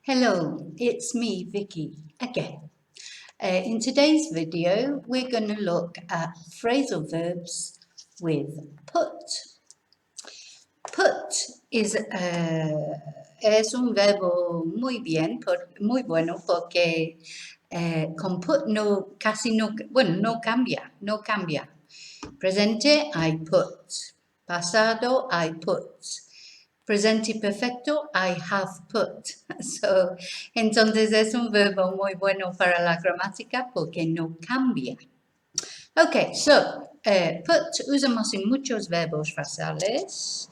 Hello, it's me, Vicki, again. In today's video, we're going to look at phrasal verbs with put. Put es un verbo muy bueno porque con put no cambia. Presente, I put. Pasado, I put. Presente perfecto, I have put. Entonces es un verbo muy bueno para la gramática porque no cambia. Ok, put usamos en muchos verbos frasales.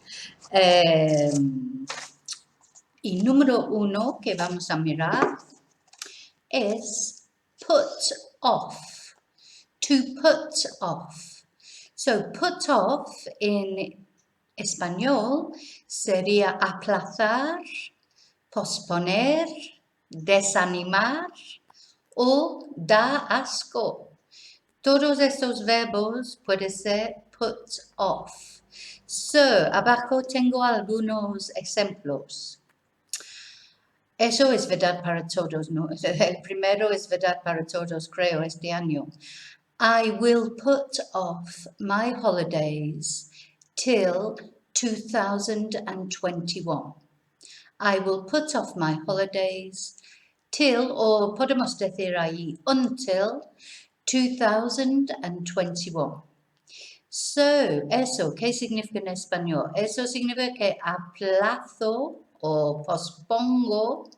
Y número uno que vamos a mirar es put off. To put off. So put off en español sería aplazar, posponer, desanimar o dar asco. Todos estos verbos pueden ser put off. Abajo tengo algunos ejemplos. Eso es verdad para todos, ¿no? El primero es verdad para todos, creo, este año. I will put off my holidays till 2021. I will put off my holidays till, o podemos decir ahí, until 2021. Eso, ¿qué significa en español? Eso significa que aplazo o pospongo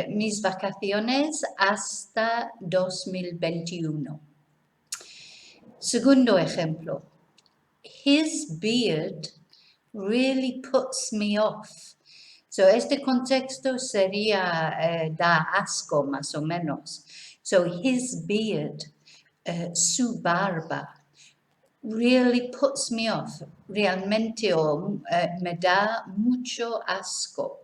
mis vacaciones hasta 2021. Segundo ejemplo. His beard really puts me off. Este contexto sería da asco más o menos. His beard, su barba, really puts me off. Realmente me da mucho asco.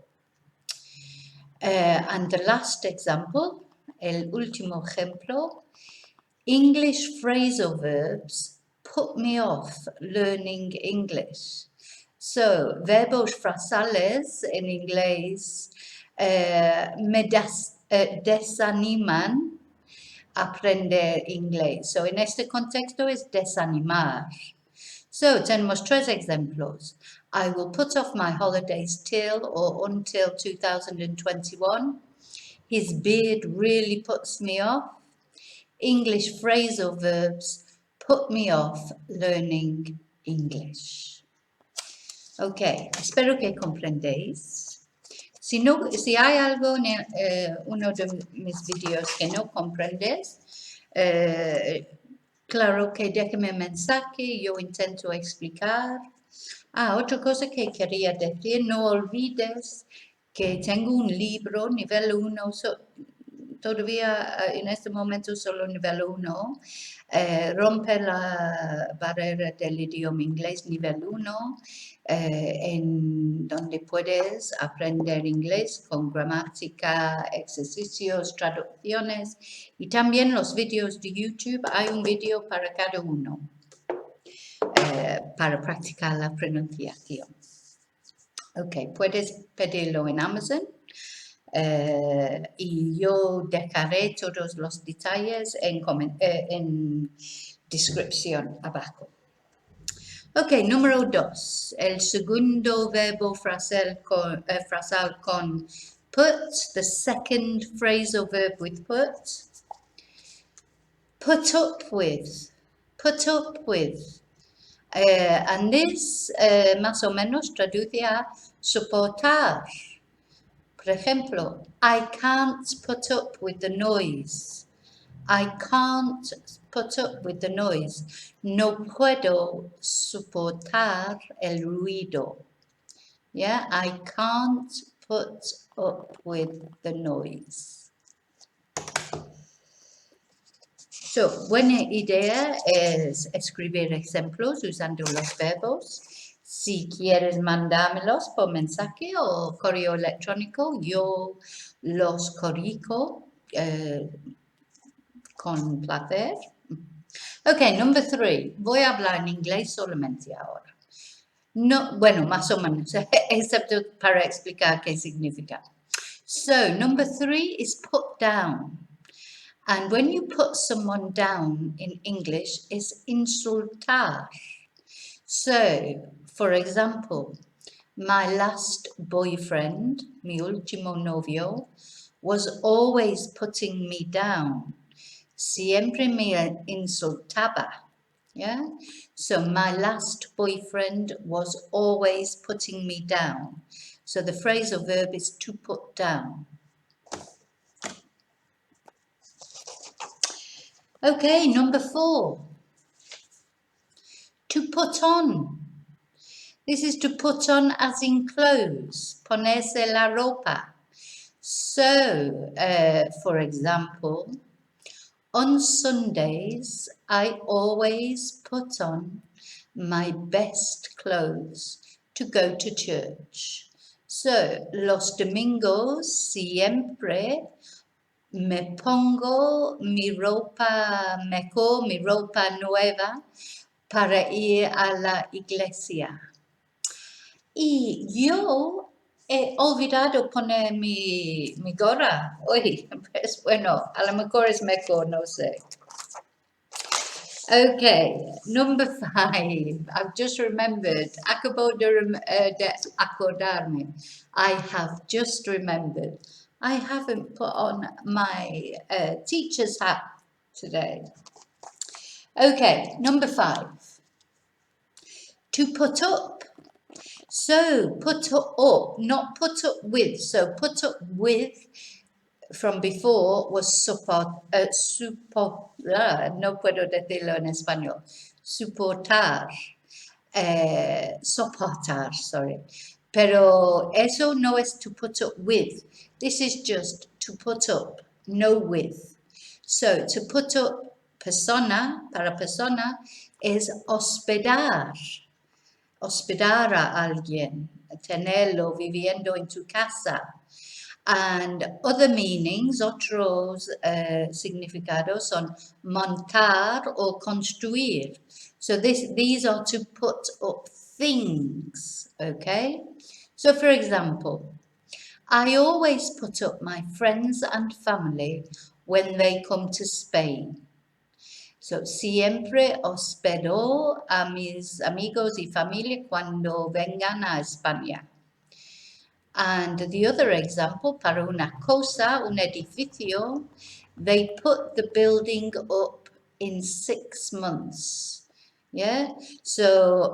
And the last example, el último ejemplo, English phrasal verbs put me off learning English. Verbos frasales en inglés me desaniman aprender inglés. En este contexto es desanimar. Tenemos tres ejemplos. I will put off my holidays till or until 2021. His beard really puts me off. English phrasal verbs put me off learning English. Ok, espero que comprendéis. Si hay algo en uno de mis vídeos que no comprendes, claro que déjame un mensaje, yo intento explicar. Otra cosa que quería decir, no olvides que tengo un libro, nivel 1, todavía en este momento solo nivel 1, rompe la barrera del idioma inglés nivel 1, en donde puedes aprender inglés con gramática, ejercicios, traducciones y también los vídeos de YouTube. Hay un vídeo para cada uno para practicar la pronunciación. Ok, puedes pedirlo en Amazon. Y yo dejaré todos los detalles en descripción abajo. Ok, número 2. El segundo verbo frasal con put, the second phrasal verb with put. Put up with. Put up with. And this más o menos traduce a soportar. Por ejemplo, I can't put up with the noise. I can't put up with the noise. No puedo soportar el ruido. Yeah, I can't put up with the noise. Buena idea es escribir ejemplos usando los verbos. Si quieres mandármelos por mensaje o correo electrónico, yo los corrijo con placer. Ok, number 3. Voy a hablar en inglés solamente ahora. No, bueno, más o menos, excepto para explicar qué significa. So number 3 is put down. And when you put someone down in English, is insultar. So, for example, my last boyfriend, mi último novio, was always putting me down. Siempre me insultaba. Yeah? So my last boyfriend was always putting me down. So the phrasal verb is to put down. Okay, number 4. To put on. This is to put on as in clothes. Ponerse la ropa. So, for example, on Sundays, I always put on my best clothes to go to church. So, los domingos siempre me pongo mi ropa mejor, mi ropa nueva para ir a la iglesia. Y yo he olvidado poner mi gorra hoy. Pues bueno, a lo mejor es mejor, no sé. Okay, number 5. I've just remembered. Acabo de acordarme. I have just remembered. I haven't put on my teacher's hat today. Okay, number 5. To put up. So, put up, not put up with. So, put up with from before was no puedo decirlo en español. Soportar. Soportar, sorry. Pero eso no es to put up with. This is just to put up, no with. So, to put up persona, para persona, es hospedar. Hospedar a alguien, tenerlo viviendo en tu casa. And other meanings, otros significados son montar o construir. So these are to put up things, okay? So for example, I always put up my friends and family when they come to Spain. So, siempre hospedo a mis amigos y familia cuando vengan a España. And the other example, para una cosa, un edificio, they put the building up in 6 months. Yeah, so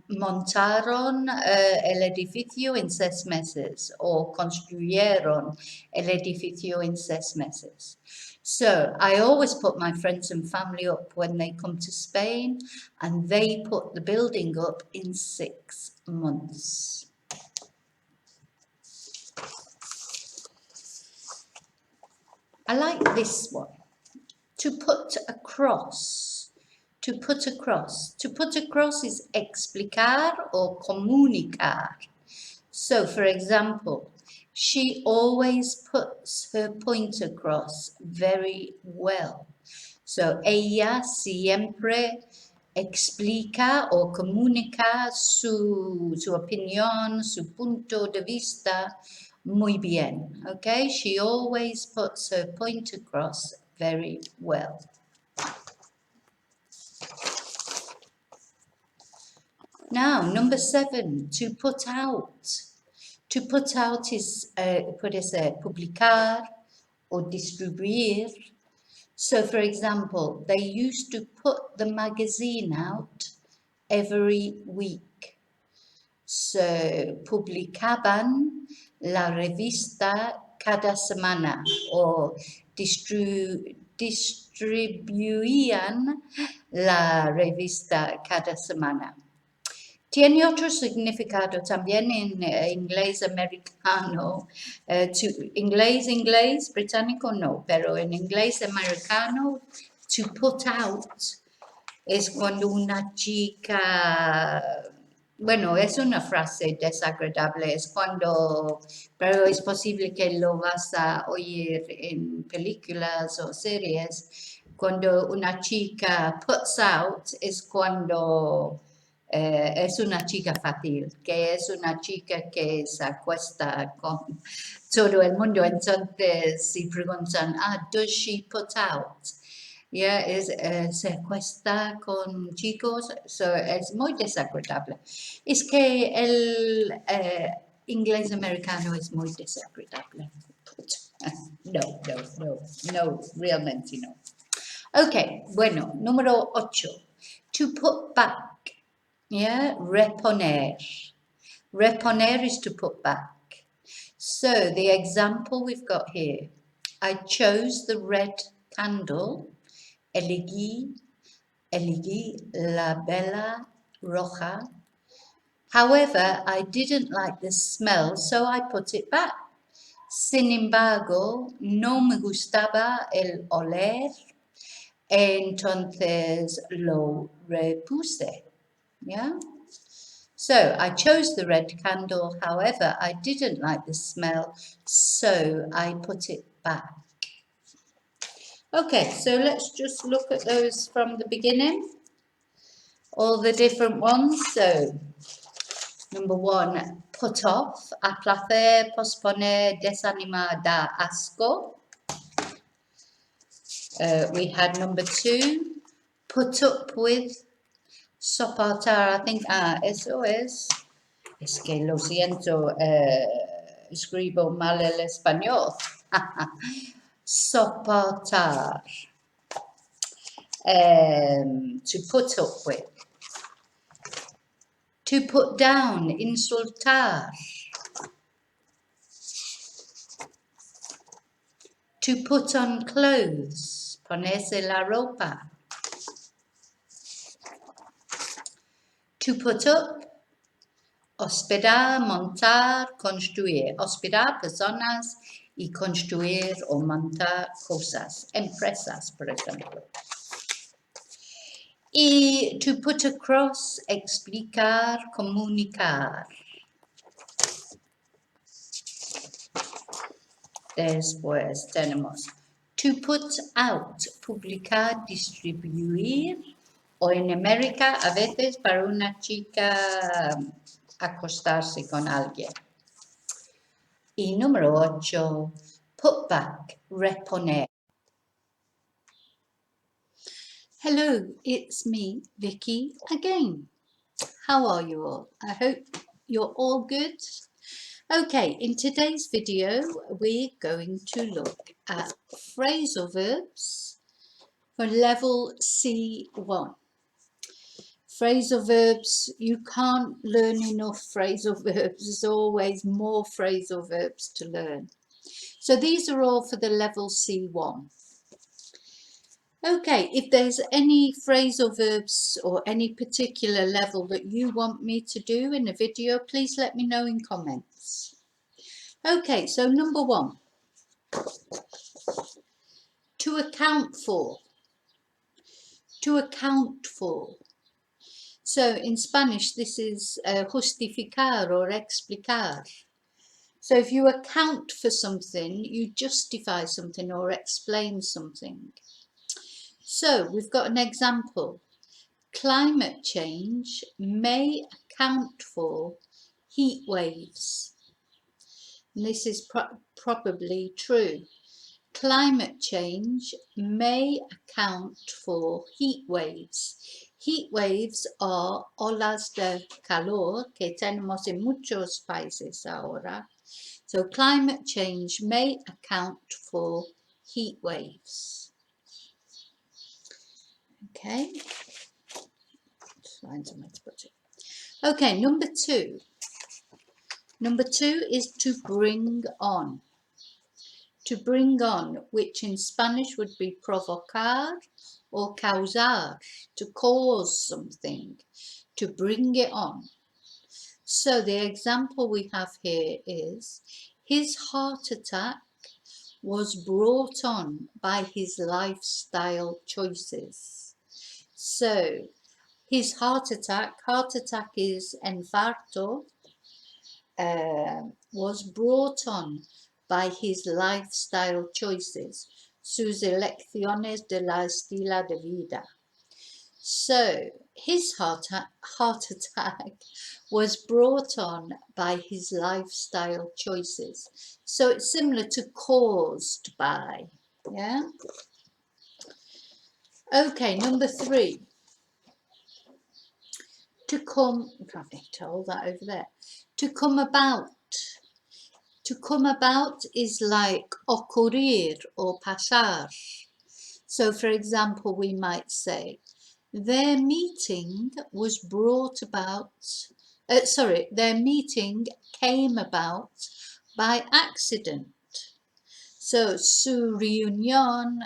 montaron el edificio en 6 meses o construyeron el edificio en 6 meses. So I always put my friends and family up when they come to Spain, and they put the building up in 6 months. I like this one. To put across. To put across. To put across is explicar or comunicar. So, for example, she always puts her point across very well. So, ella siempre explica o comunica su opinión, su punto de vista muy bien. Okay, she always puts her point across very well. Now, number 7, to put out. To put out is, puede ser publicar o distribuir. So, for example, they used to put the magazine out every week. So, publicaban la revista cada semana o distribuían la revista cada semana. Tiene otro significado también en inglés americano. Inglés británico no, pero en inglés americano, to put out es cuando una chica, bueno, es una frase desagradable, es cuando, pero es posible que lo vas a oír en películas o series. Cuando una chica puts out es cuando es una chica fácil, que es una chica que se acuesta con todo el mundo. Entonces, si preguntan, does she put out? Yeah, se acuesta con chicos, so es muy desagradable. Es que el inglés americano es muy desagradable. No, realmente no. Ok, bueno, número 8. To put back. Yeah, reponer. Reponer is to put back. So the example we've got here. I chose the red candle. Elegí la vela roja. However, I didn't like the smell, so I put it back. Sin embargo, no me gustaba el oler, entonces lo repuse. Yeah? So, I chose the red candle, however, I didn't like the smell, so I put it back. Okay, so let's just look at those from the beginning. All the different ones. So, number 1, put off, aplacer, posponer, desanimar, dar asco. We had number 2, put up with, soportar. I think, eso es que lo siento, escribo mal el español. Soportar. To put up with. To put down, insultar. To put on clothes, ponerse la ropa. To put up, hospedar, montar, construir. Hospedar personas y construir o montar cosas, empresas, por ejemplo. Y to put across, explicar, comunicar. Después tenemos to put out, publicar, distribuir, o en América a veces para una chica acostarse con alguien. Y número 8, put back, reponer. Hello, it's me, Vicki, again. How are you all? I hope you're all good. Okay, in today's video, we're going to look at phrasal verbs for level C1. Phrasal verbs, you can't learn enough phrasal verbs. There's always more phrasal verbs to learn. So these are all for the level C1. Okay, if there's any phrasal verbs or any particular level that you want me to do in a video, please let me know in comments. Okay, so number 1. To account for. To account for. So in Spanish, this is justificar or explicar. So if you account for something, you justify something or explain something. So we've got an example. Climate change may account for heat waves. And this is probably true. Climate change may account for heat waves. Heat waves are olas de calor que tenemos en muchos países ahora. So climate change may account for heat waves. Okay. Find somewhere to put it. Okay, number 2. Number 2 is to bring on. To bring on, which in Spanish would be provocar or causar, to cause something, to bring it on. So the example we have here is, his heart attack was brought on by his lifestyle choices. So his heart attack is infarto, was brought on by his lifestyle choices, sus elecciones de la estilo de vida. So his heart attack was brought on by his lifestyle choices. So it's similar to caused by. Yeah. Okay, number 3. To come, hold that over there. To come about. To come about is like ocurrir or pasar. So, for example, we might say, their meeting was brought about, their meeting came about by accident. So, su reunión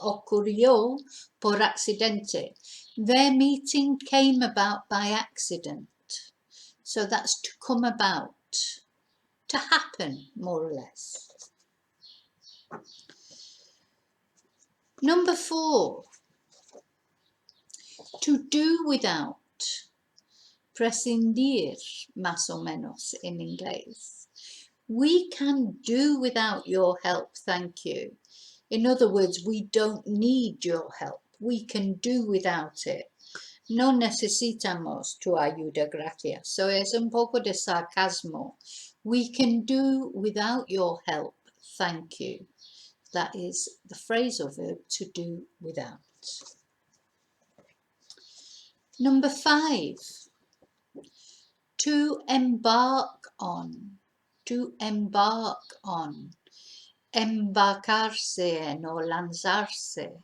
ocurrió por accidente. Their meeting came about by accident. So that's to come about, to happen, more or less. Number 4, to do without. Prescindir, más o menos, in inglés. We can do without your help, thank you. In other words, we don't need your help. We can do without it. No necesitamos tu ayuda, gracias. So es un poco de sarcasmo. We can do without your help, thank you. That is the phrasal verb to do without. Number 5, to embark on. To embark on. Embarcarse o lanzarse.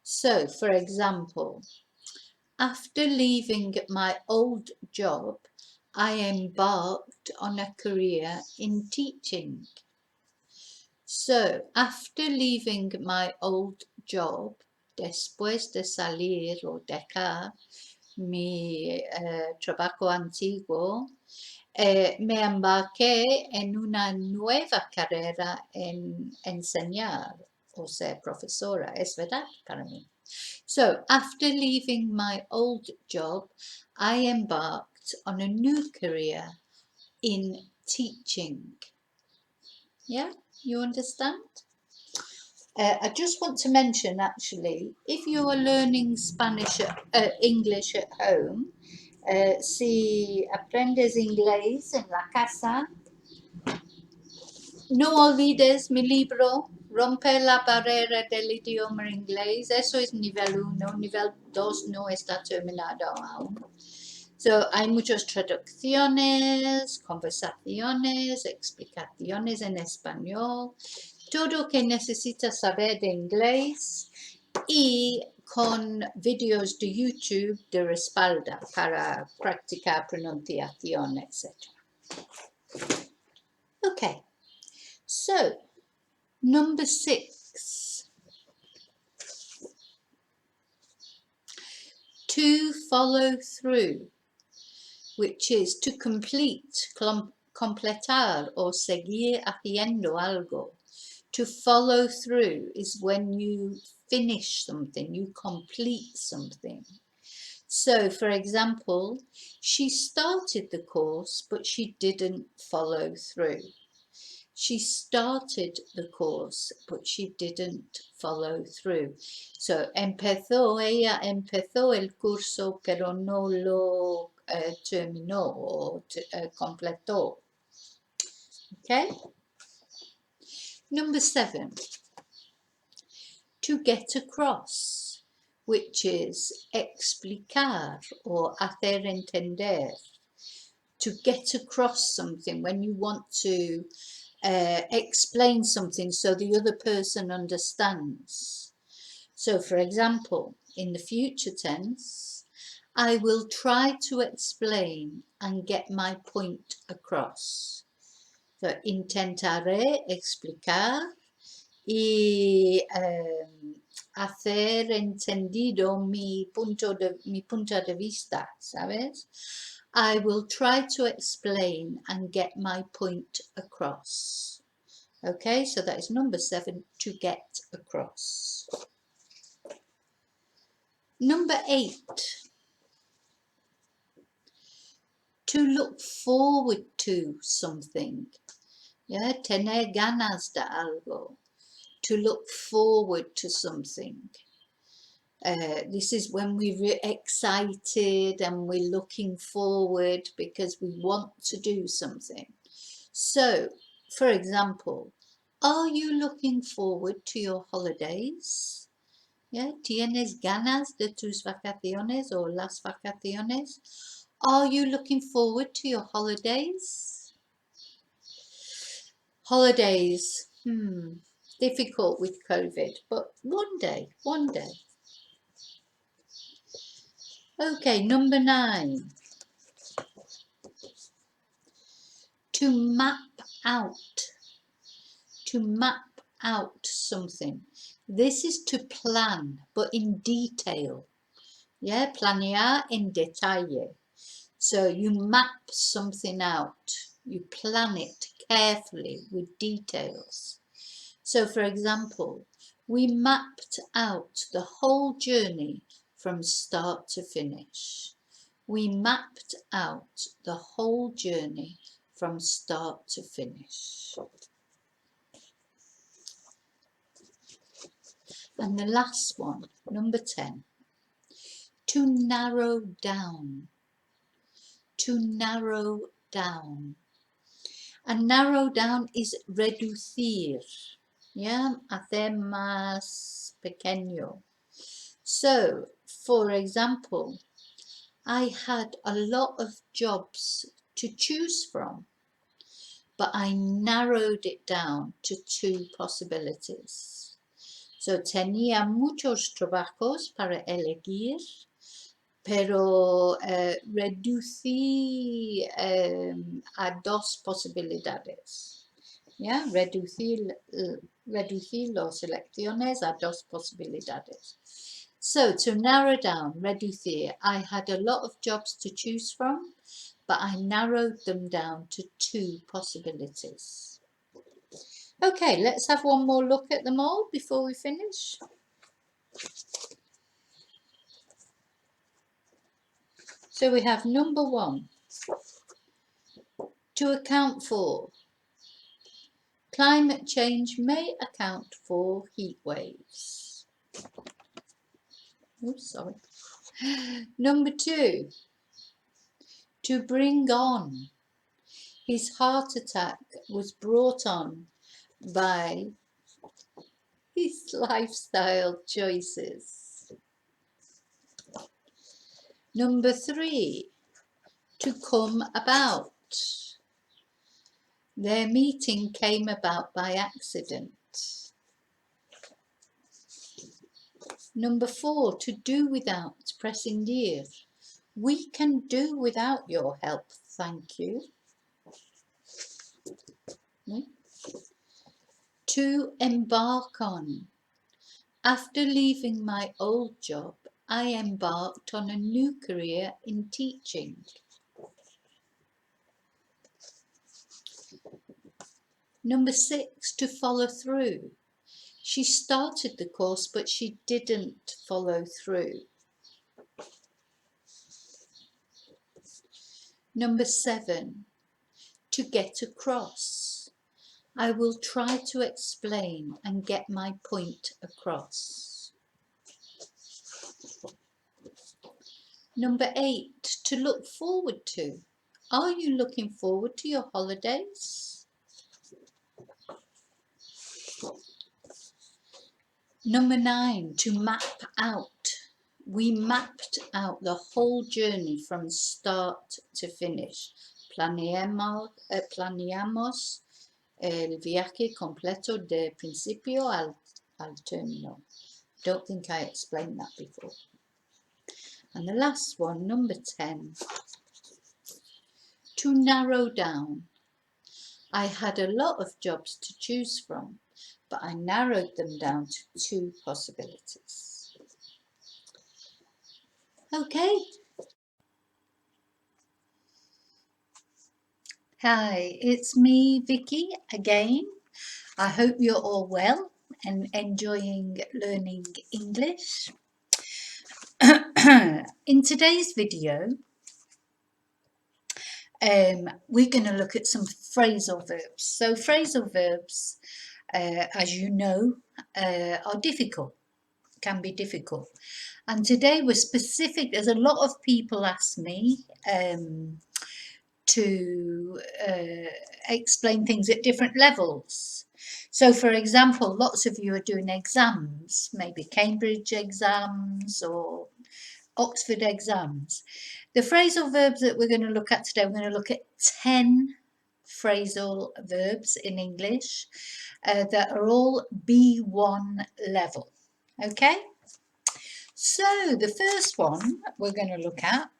So, for example, after leaving my old job, I embarked on a career in teaching. So, after leaving my old job, después de salir o dejar mi trabajo antiguo, me embarqué en una nueva carrera en enseñar, o ser profesora. Es verdad para mí. So, after leaving my old job, I embarked on a new career in teaching. Yeah, you understand? I just want to mention, actually, if you are learning English at home, si aprendes inglés en la casa, no olvides mi libro, Rompe la barrera del idioma inglés. Eso es nivel 1, nivel 2 no está terminado aún. So, hay muchas traducciones, conversaciones, explicaciones en español, todo lo que necesitas saber de inglés y con vídeos de YouTube de respaldo para practicar pronunciación, etc. Okay, so number 6, to follow through, which is to complete, completar or seguir haciendo algo. To follow through is when you finish something, you complete something. So, for example, she started the course, but she didn't follow through. She started the course, but she didn't follow through. So, ella empezó el curso, pero no lo terminó o completó. Okay? Number 7, to get across, which is explicar or hacer entender. To get across something, when you want to explain something so the other person understands. So, for example, in the future tense, I will try to explain and get my point across. So, intentaré explicar y hacer entendido mi punto de vista, ¿sabes? I will try to explain and get my point across. Okay, so that is number 7, to get across. Number 8, to look forward to something. Yeah, tener ganas de algo. To look forward to something. This is when we're excited and we're looking forward because we want to do something. So, for example, are you looking forward to your holidays? Yeah, ¿tienes ganas de tus vacaciones o las vacaciones? Are you looking forward to your holidays? Holidays, difficult with COVID, but one day. Okay, number 9. To map out. To map out something. This is to plan, but in detail. Yeah, planear en detalle. So you map something out. You plan it carefully with details. So for example, we mapped out the whole journey from start to finish. We mapped out the whole journey from start to finish. And the last one, number 10. To narrow down. To narrow down. And narrow down is reducir. Yeah, hacer más pequeño. So, for example, I had a lot of jobs to choose from, but I narrowed it down to 2 possibilities. So, tenía muchos trabajos para elegir, pero reducí a 2 posibilidades. Yeah, reducir las selecciones a 2 posibilidades. So to narrow down, reducir, I had a lot of jobs to choose from, but I narrowed them down to 2 possibilities. Okay, let's have one more look at them all before we finish. So we have number 1, to account for. Climate change may account for heat waves. Oops, sorry. Number 2, to bring on. His heart attack was brought on by his lifestyle choices. Number 3, to come about. Their meeting came about by accident. Number 4, to do without, prescindir. We can do without your help, thank you. To embark on. After leaving my old job, I embarked on a new career in teaching. Number 6, to follow through. She started the course, but she didn't follow through. Number 7, to get across. I will try to explain and get my point across. Number 8, to look forward to. Are you looking forward to your holidays? Number 9, to map out. We mapped out the whole journey from start to finish. Planeamos el viaje completo de principio al término. Don't think I explained that before. And the last one, number 10, to narrow down. I had a lot of jobs to choose from, but I narrowed them down to 2 possibilities. Okay. Hi, it's me, Vicki, again. I hope you're all well and enjoying learning English. In today's video, we're going to look at some phrasal verbs. So phrasal verbs, as you know, are difficult. can be difficult. And today we're specific. There's a lot of people ask me to explain things at different levels. So, for example, lots of you are doing exams, maybe Cambridge exams or Oxford exams. The phrasal verbs that we're going to look at today, we're going to look at 10 phrasal verbs in English that are all B1 level. Okay? So the first one we're going to look at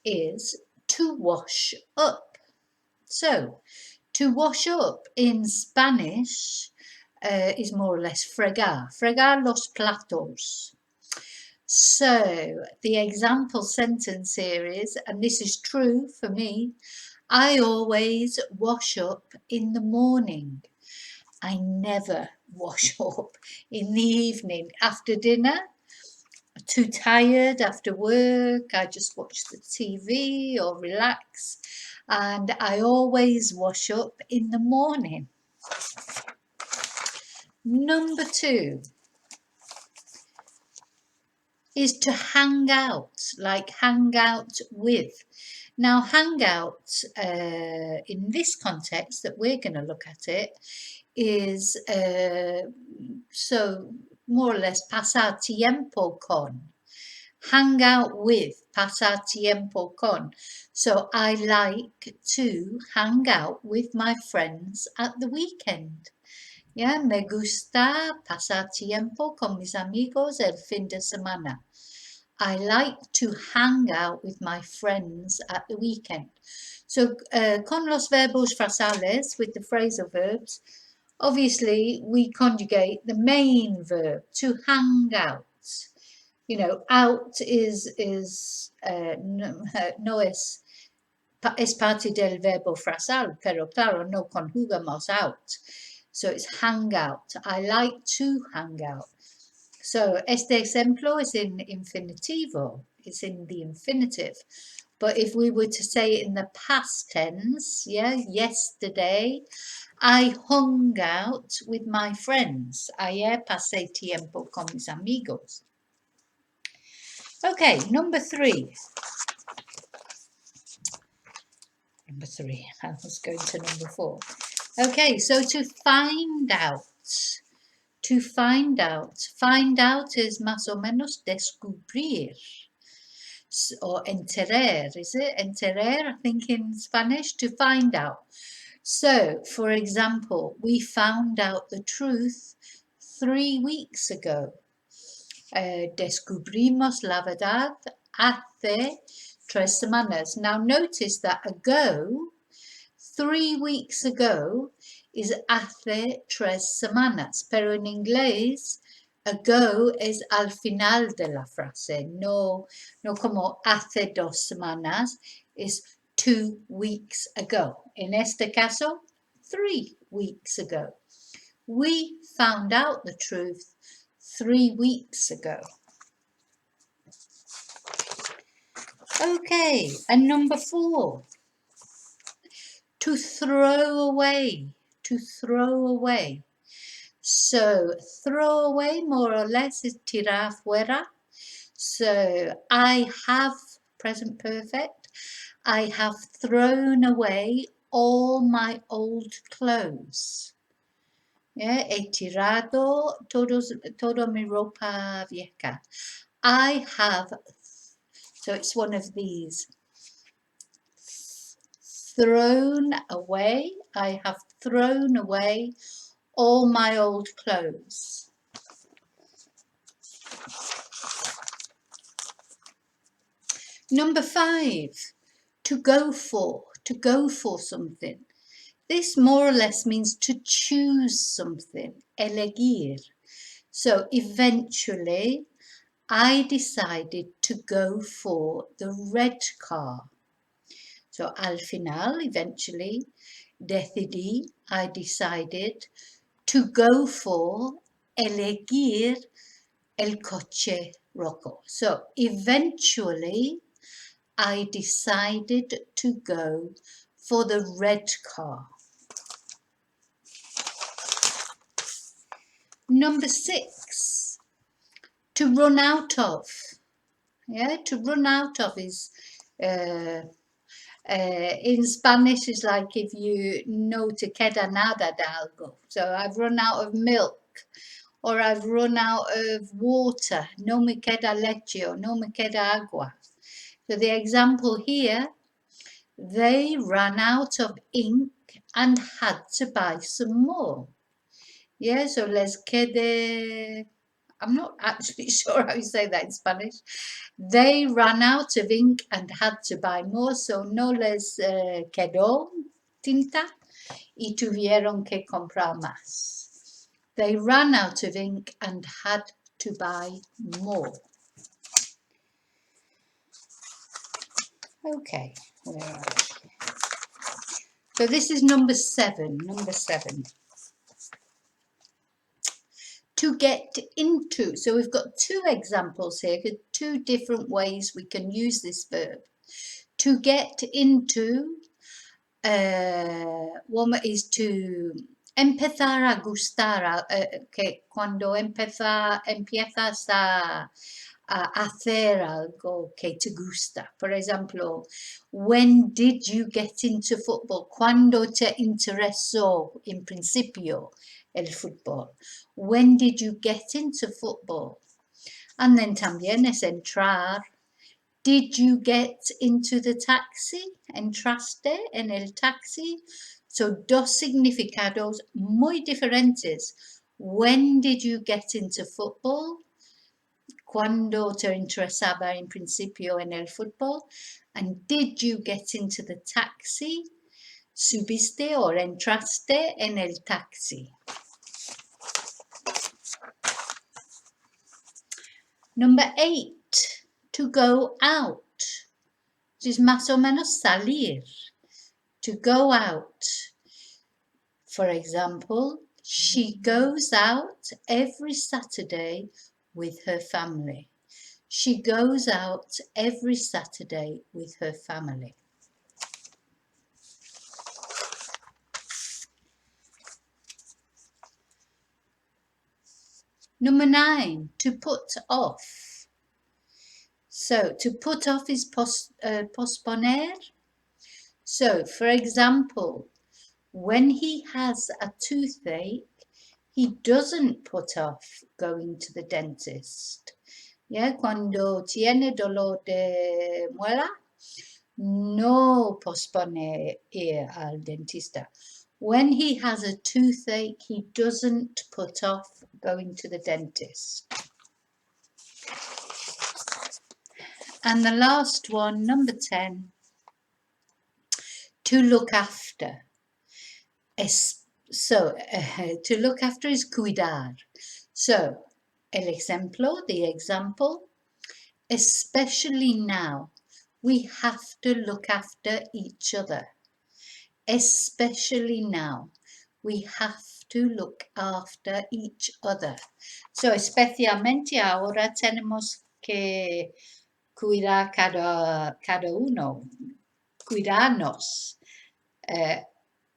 is to wash up. So to wash up in Spanish is more or less fregar. Fregar los platos. So the example sentence here is, and this is true for me, I always wash up in the morning. I never wash up in the evening after dinner. Too tired after work, I just watch the TV or relax, and I always wash up in the morning. Number 2 is to hang out, like hang out with. Now, hang out in this context that we're going to look at it is so more or less pasar tiempo con. Hang out with, pasar tiempo con. So I like to hang out with my friends at the weekend. Yeah, me gusta pasar tiempo con mis amigos el fin de semana. I like to hang out with my friends at the weekend. So con los verbos frasales, with the phrasal verbs, obviously we conjugate the main verb, to hang out. You know, out is no es parte del verbo frasal, pero claro, no conjugamos out. So it's hang out. I like to hang out. So este ejemplo is in infinitivo. It's in the infinitive. But if we were to say it in the past tense, yeah, yesterday, I hung out with my friends. Ayer pasé tiempo con mis amigos. Okay, number 3. Number 3, I was going to number 4. Okay, so to find out. To find out. Find out is más o menos descubrir. Or enterar, is it? Enterar, I think in Spanish, to find out. So, for example, we found out the truth 3 weeks ago. Descubrimos la verdad hace 3 semanas. Now notice that ago, 3 weeks ago, is hace 3 semanas. Pero en inglés, ago es al final de la frase. No como hace 2 semanas, es 2 weeks ago. En este caso, 3 weeks ago. We found out the truth 3 weeks ago. Okay, and number 4. To throw away. To throw away. So, throw away more or less is tirar fuera. So, I have, present perfect, I have thrown away all my old clothes. Yeah, he tirado toda mi ropa vieja. I have, so it's one of these. Thrown away. I have thrown away all my old clothes. Number 5, to go for something. This more or less means to choose something, elegir. So eventually, I decided to go for the red car. So al final, eventually, decidí, I decided to go for, elegir el coche rojo. So eventually, I decided to go for the red car. Number 6, To run out of. Yeah, to run out of is in Spanish is like if you no te queda nada de algo. So I've run out of milk, or I've run out of water. No me queda leche, or no me queda agua. So the example here, they ran out of ink and had to buy some more. Yeah, so les quede. I'm not actually sure how you say that in Spanish. They ran out of ink and had to buy more, so no les quedó tinta y tuvieron que comprar más. They ran out of ink and had to buy more. Okay, where are we? So this is number 7. To get into. So we've got 2 examples here, 2 different ways we can use this verb. To get into, one is to empezar a gustar, que cuando empiezas a hacer algo que te gusta. Por ejemplo, when did you get into football? ¿Cuándo te interesó en principio el fútbol? When did you get into football? And then también es entrar. Did you get into the taxi? ¿Entraste en el taxi? So, 2 significados muy diferentes. When did you get into football? ¿Cuándo te interesaba en principio en el fútbol? And did you get into the taxi? ¿Subiste o entraste en el taxi? Number 8, to go out. Es más o menos salir. To go out. For example, she goes out every Saturday with her family. She goes out every Saturday with her family. Number 9, to put off. So, to put off is posponer. So, for example, when he has a toothache, he doesn't put off going to the dentist. Yeah, cuando tiene dolor de muela, no pospone ir al dentista. When he has a toothache, he doesn't put off going to the dentist. And the last one, number 10, to look after. To look after is cuidar. So, the example, especially now, we have to look after each other. Especially now, we have to look after each other. So, especialmente ahora tenemos que cuidar cada uno, cuidarnos.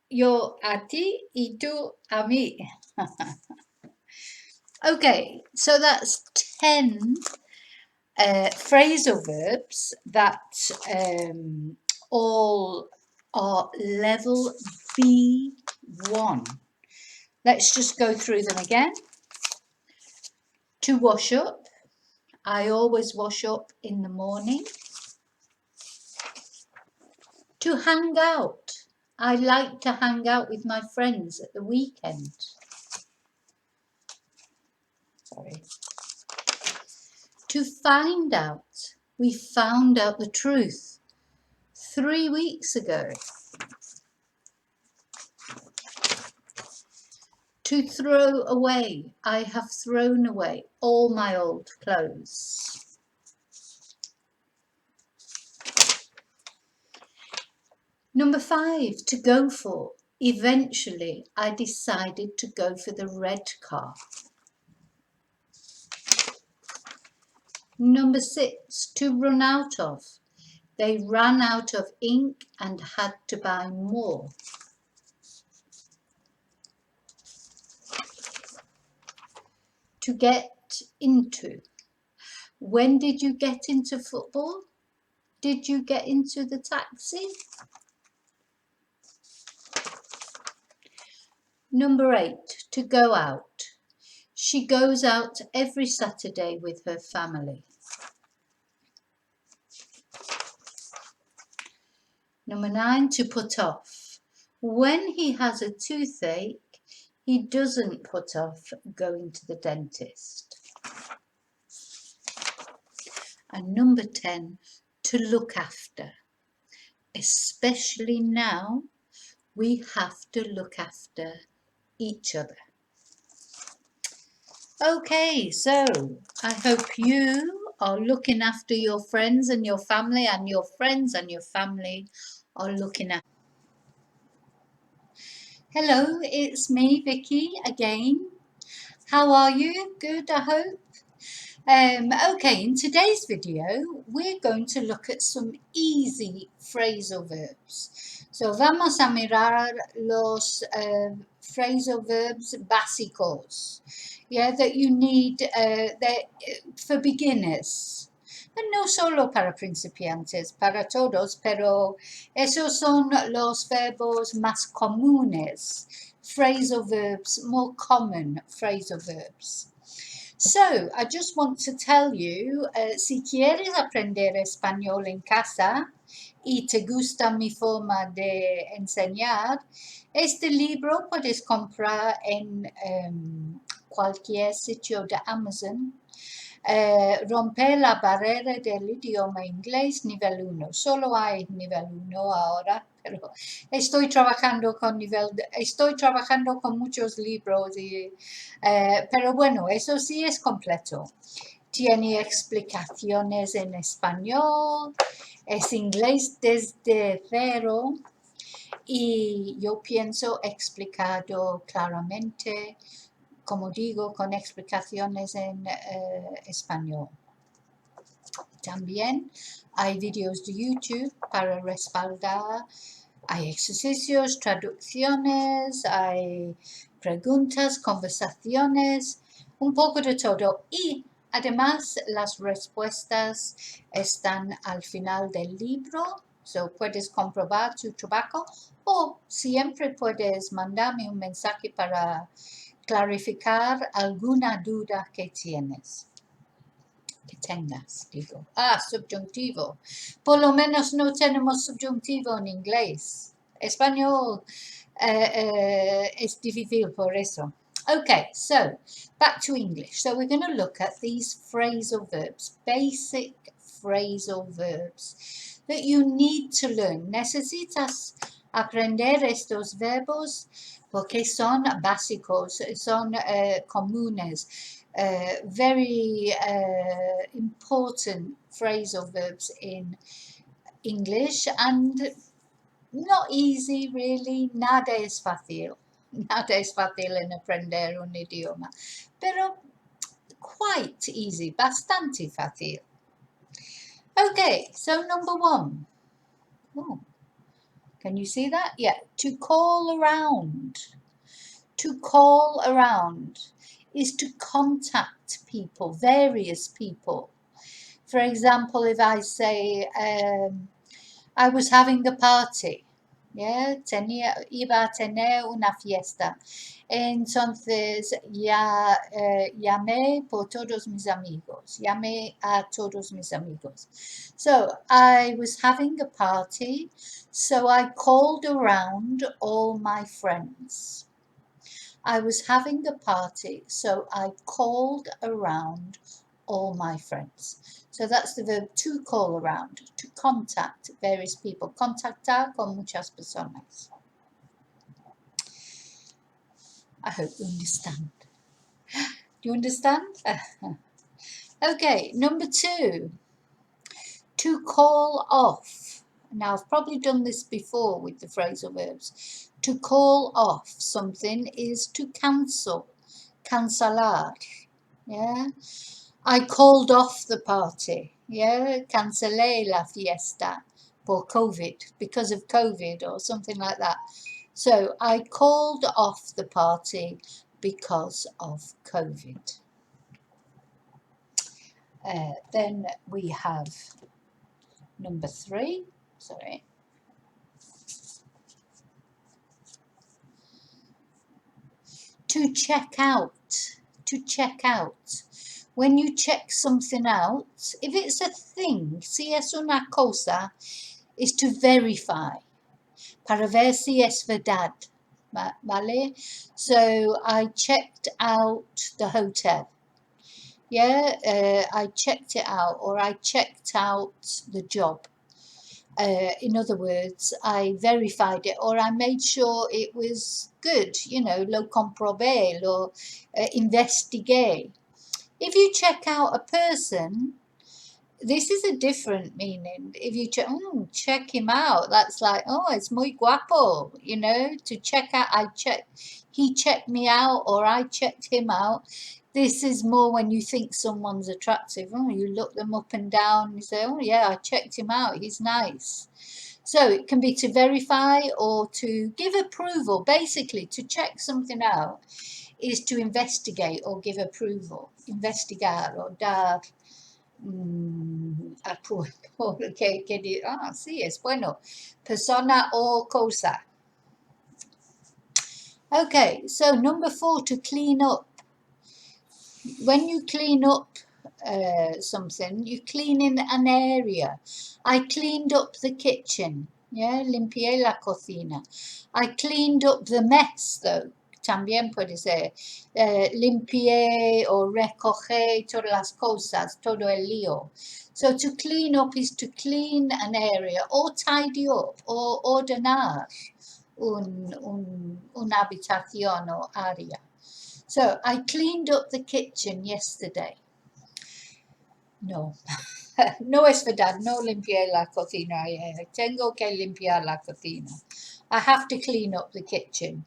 Yo a ti y tú a mí. Okay, so that's 10 phrasal verbs that all are level B1. Let's just go through them again. To wash up. I always wash up in the morning. To hang out. I like to hang out with my friends at the weekend. Sorry. To find out. We found out the truth 3 weeks ago. To throw away. I have thrown away all my old clothes. Number 5, to go for. Eventually, I decided to go for the red car. Number 6, to run out of. They ran out of ink and had to buy more. To get into. When did you get into football? Did you get into the taxi? Number 8, to go out. She goes out every Saturday with her family. Number 9, to put off. When he has a toothache, he doesn't put off going to the dentist. And number 10, to look after. Especially now, we have to look after each other. Okay, so I hope you are looking after your friends and your family, and your friends and your family are looking after. Hello, it's me, Vicki, again. How are you? Good, I hope. Okay, in today's video, we're going to look at some easy phrasal verbs. So vamos a mirar los phrasal verbs básicos, yeah, that you need for beginners. And no solo para principiantes, para todos, pero esos son los verbos más comunes, phrasal verbs, more common phrasal verbs. So, I just want to tell you, si quieres aprender español en casa y te gusta mi forma de enseñar, este libro puedes comprar en cualquier sitio de Amazon. Romper la barrera del idioma inglés nivel 1. Solo hay nivel 1 ahora, pero estoy trabajando con muchos libros pero bueno, eso sí es completo. Tiene explicaciones en español, es inglés desde cero y yo pienso explicado claramente, como digo, con explicaciones en español. También hay vídeos de YouTube para respaldar, hay ejercicios, traducciones, hay preguntas, conversaciones, un poco de todo. Y además las respuestas están al final del libro, so puedes comprobar tu trabajo o siempre puedes mandarme un mensaje para clarificar alguna duda que tienes. Que tengas, digo. Subjuntivo. Por lo menos no tenemos subjuntivo en inglés. Español es difícil por eso. Okay, so back to English. So we're going to look at these phrasal verbs, basic phrasal verbs that you need to learn. Necesitas aprender estos verbos porque son básicos, son comunes. Very important phrasal verbs in English, and not easy really. Nada es fácil en aprender un idioma, pero quite easy, bastante fácil. Okay, so number 1. Oh, can you see that? Yeah, to call around. To call around is to contact people, various people. For example, if I say, I was having a party, yeah, iba a tener una fiesta. Entonces, llamé por todos mis amigos, llamé a todos mis amigos. So, I was having a party, so I called around all my friends. I was having a party, so I called around all my friends. So that's the verb to call around, to contact various people. Contactar con muchas personas. I hope you understand. Do you understand? Okay, number 2. To call off. Now, I've probably done this before with the phrasal verbs. To call off something is to cancel, cancelar, yeah. I called off the party, yeah, cancelé la fiesta for COVID, because of COVID or something like that. So, I called off the party because of COVID. Then we have number 3. Sorry. To check out. To check out. When you check something out, if it's a thing, si es una cosa, is to verify. Para ver si es verdad. Vale? So I checked out the hotel. Yeah, I checked it out, or I checked out the job. In other words, I verified it, or I made sure it was good, lo comprobé, lo investigué. If you check out a person, this is a different meaning. If you check him out, that's like, it's muy guapo, to check out, he checked me out, or I checked him out. This is more when you think someone's attractive. You look them up and down, you say, yeah, I checked him out, he's nice. So it can be to verify or to give approval. Basically, to check something out is to investigate or give approval. Investigar or dar approval. Sí, es bueno. Persona o cosa. Okay, so number 4, to clean up. When you clean up something, you clean in an area. I cleaned up the kitchen. Yeah, limpié la cocina. I cleaned up the mess, though. También puede ser limpié o recogé todas las cosas, todo el lío. So to clean up is to clean an area, or tidy up, or ordenar una habitación o área. So I cleaned up the kitchen yesterday. No, no es verdad, no limpié la cocina ayer. Tengo que limpiar la cocina. I have to clean up the kitchen.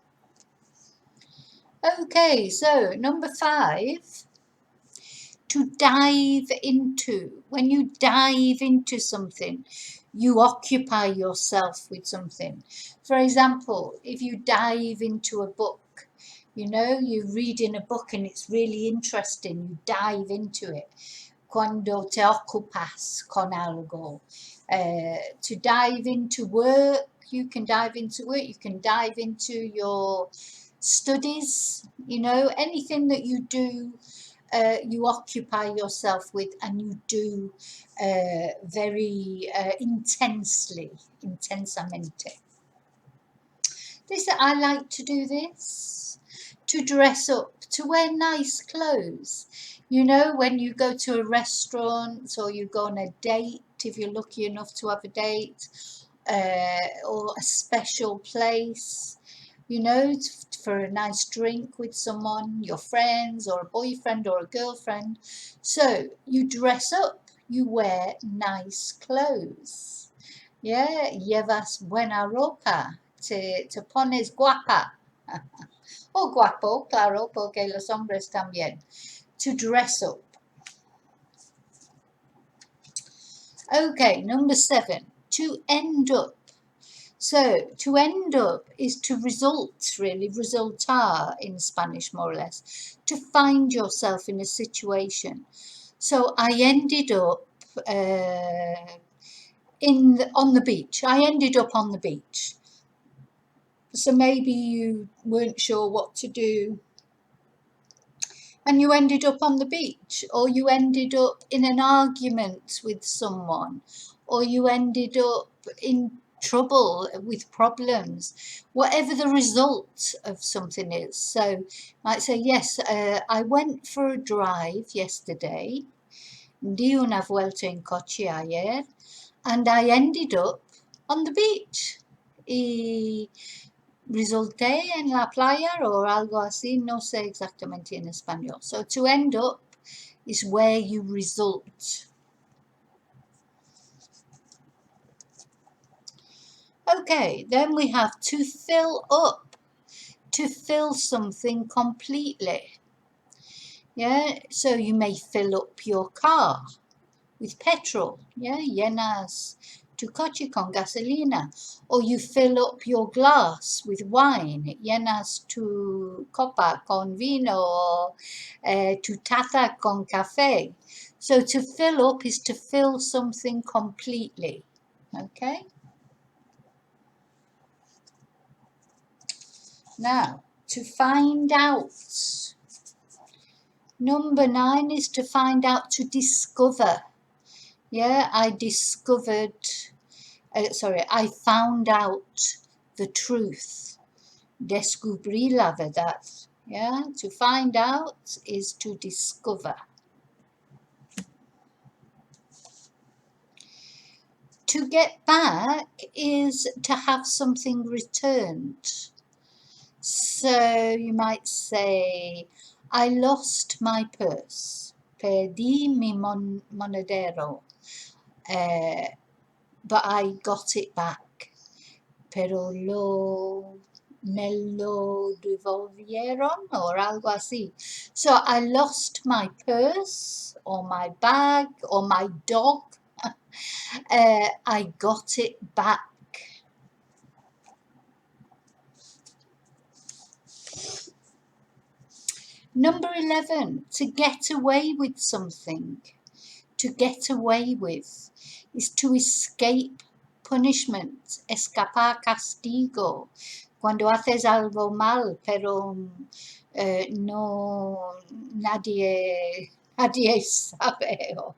Okay, so number 5, to dive into. When you dive into something, you occupy yourself with something. For example, if you dive into a book, you're reading a book and it's really interesting, you dive into it. Cuando te ocupas con algo. To dive into work, you can dive into work, you can dive into your studies, anything that you do, you occupy yourself with, and you do very intensamente. I like to do this. To dress up, to wear nice clothes. When you go to a restaurant or you go on a date, if you're lucky enough to have a date, or a special place, for a nice drink with someone, your friends, or a boyfriend or a girlfriend. So you dress up, you wear nice clothes. Yeah, llevas buena ropa, te pones guapa. O guapo, claro, porque los hombres también. To dress up. Okay, number 7, to end up. So, to end up is to result, really, resultar in Spanish, more or less. To find yourself in a situation. So, I ended up on the beach. I ended up on the beach. So maybe you weren't sure what to do, and you ended up on the beach, or you ended up in an argument with someone, or you ended up in trouble with problems, whatever the result of something is. So you might say, yes, I went for a drive yesterday, di una vuelta en coche ayer, and I ended up on the beach. Y resulté en la playa o algo así, no sé exactamente en español. So to end up is where you result. Okay, then we have to fill up, to fill something completely. Yeah, so you may fill up your car with petrol. Yeah, llenas tu coche con gasolina, or you fill up your glass with wine, llenas tu copa con vino, or tu taza con café. So to fill up is to fill something completely. Okay. Now, to find out. Number 9 is to find out, to discover. Yeah, I found out the truth. Descubrí la verdad. Yeah, to find out is to discover. To get back is to have something returned. So you might say, I lost my purse. Perdí mi monedero. But I got it back. Pero me lo devolvieron or algo así. So I lost my purse or my bag or my dog. I got it back. Number 11, to get away with something. To get away with is to escape punishment, escapar castigo. Cuando haces algo mal, pero nadie sabe, or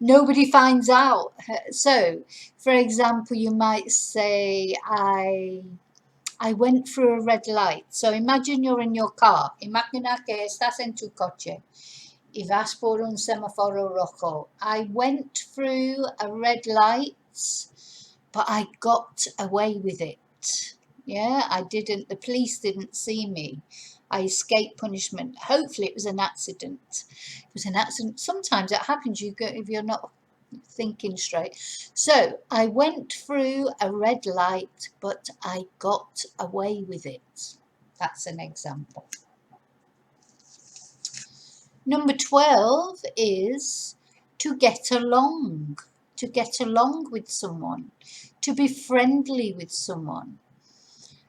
nobody finds out. So, for example, you might say, I went through a red light. So imagine you're in your car. Imagina que estás en tu coche y vas por un semáforo rojo. I went through a red light, but I got away with it. Yeah, I didn't. The police didn't see me. I escaped punishment. Hopefully it was an accident. It was an accident. Sometimes that happens if you're not thinking straight. So I went through a red light, but I got away with it. That's an example. Number 12 is to get along with someone, to be friendly with someone.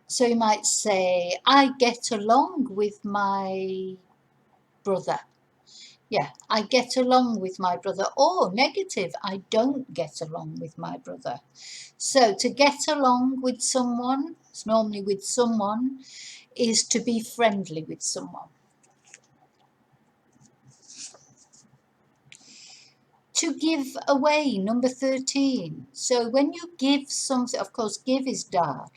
So you might say, I get along with my brother. Yeah, I get along with my brother. Or negative, I don't get along with my brother. So to get along with someone, it's normally with someone, is to be friendly with someone. To give away, number 13. So when you give something, of course, give is dar,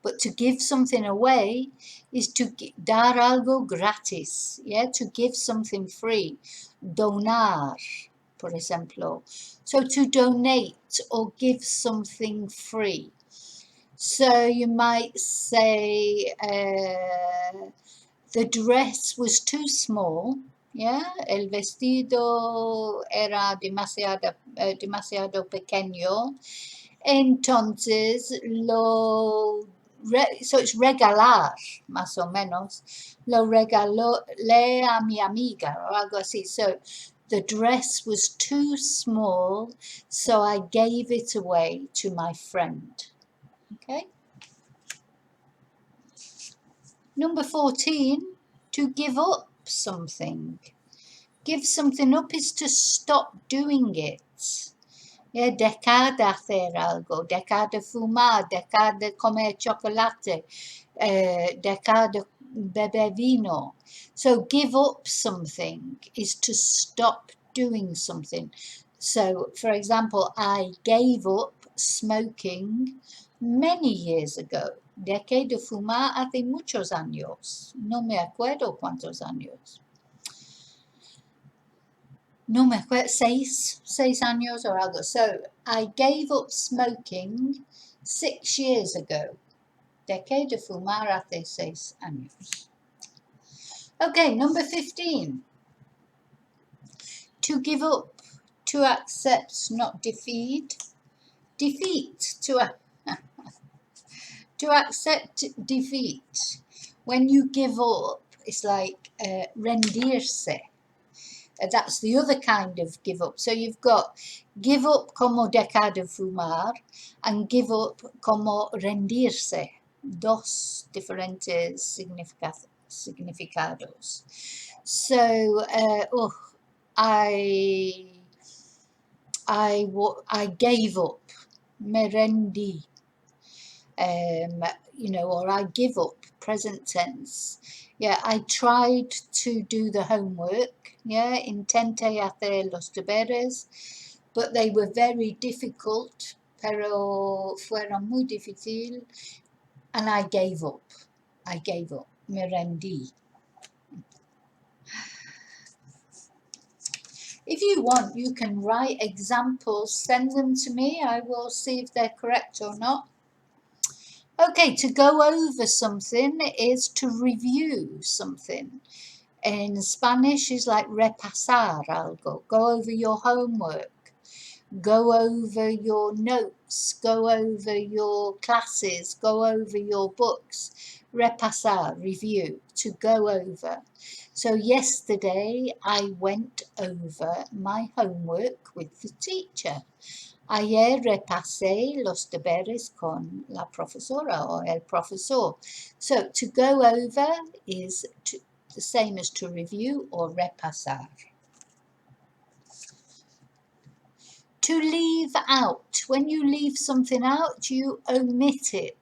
but to give something away is to dar algo gratis, yeah, to give something free. Donar, por ejemplo. So to donate or give something free. So you might say, the dress was too small. Yeah, el vestido era demasiado pequeño. Entonces, so it's regalar, más o menos. Lo regalé a mi amiga, o algo así. So the dress was too small, so I gave it away to my friend. Okay. Number 14, to give up something. Give something up is to stop doing it. Yeah, dejar de hacer algo, dejar de fumar, dejar de comer chocolate, dejar de beber vino. So give up something is to stop doing something. So, for example, I gave up smoking many years ago. Dejé de fumar hace muchos años. No me acuerdo cuántos años. No me acuerdo, 6 años or algo. So I gave up smoking 6 years ago. Dejé de fumar hace 6 años. Okay, number 15. To give up, to accept, not defeat. Defeat, to accept defeat. When you give up, it's like rendirse. That's the other kind of give up. So you've got give up como dejar de fumar and give up como rendirse. Dos diferentes significados. So, I I gave up, me rendí, or I give up, present tense. Yeah, I tried to do the homework. Yeah, intenté hacer los deberes, but they were very difficult, pero fueron muy difícil, and I gave up. Me rendí. If you want, you can write examples, send them to me. I will see if they're correct or not. Okay, to go over something is to review something. In Spanish is like repasar algo. Go over your homework. Go over your notes. Go over your classes. Go over your books. Repasar, review, to go over. So yesterday I went over my homework with the teacher. Ayer repasé los deberes con la profesora or el profesor. So to go over is the same as to review or repasar. To leave out. When you leave something out, you omit it.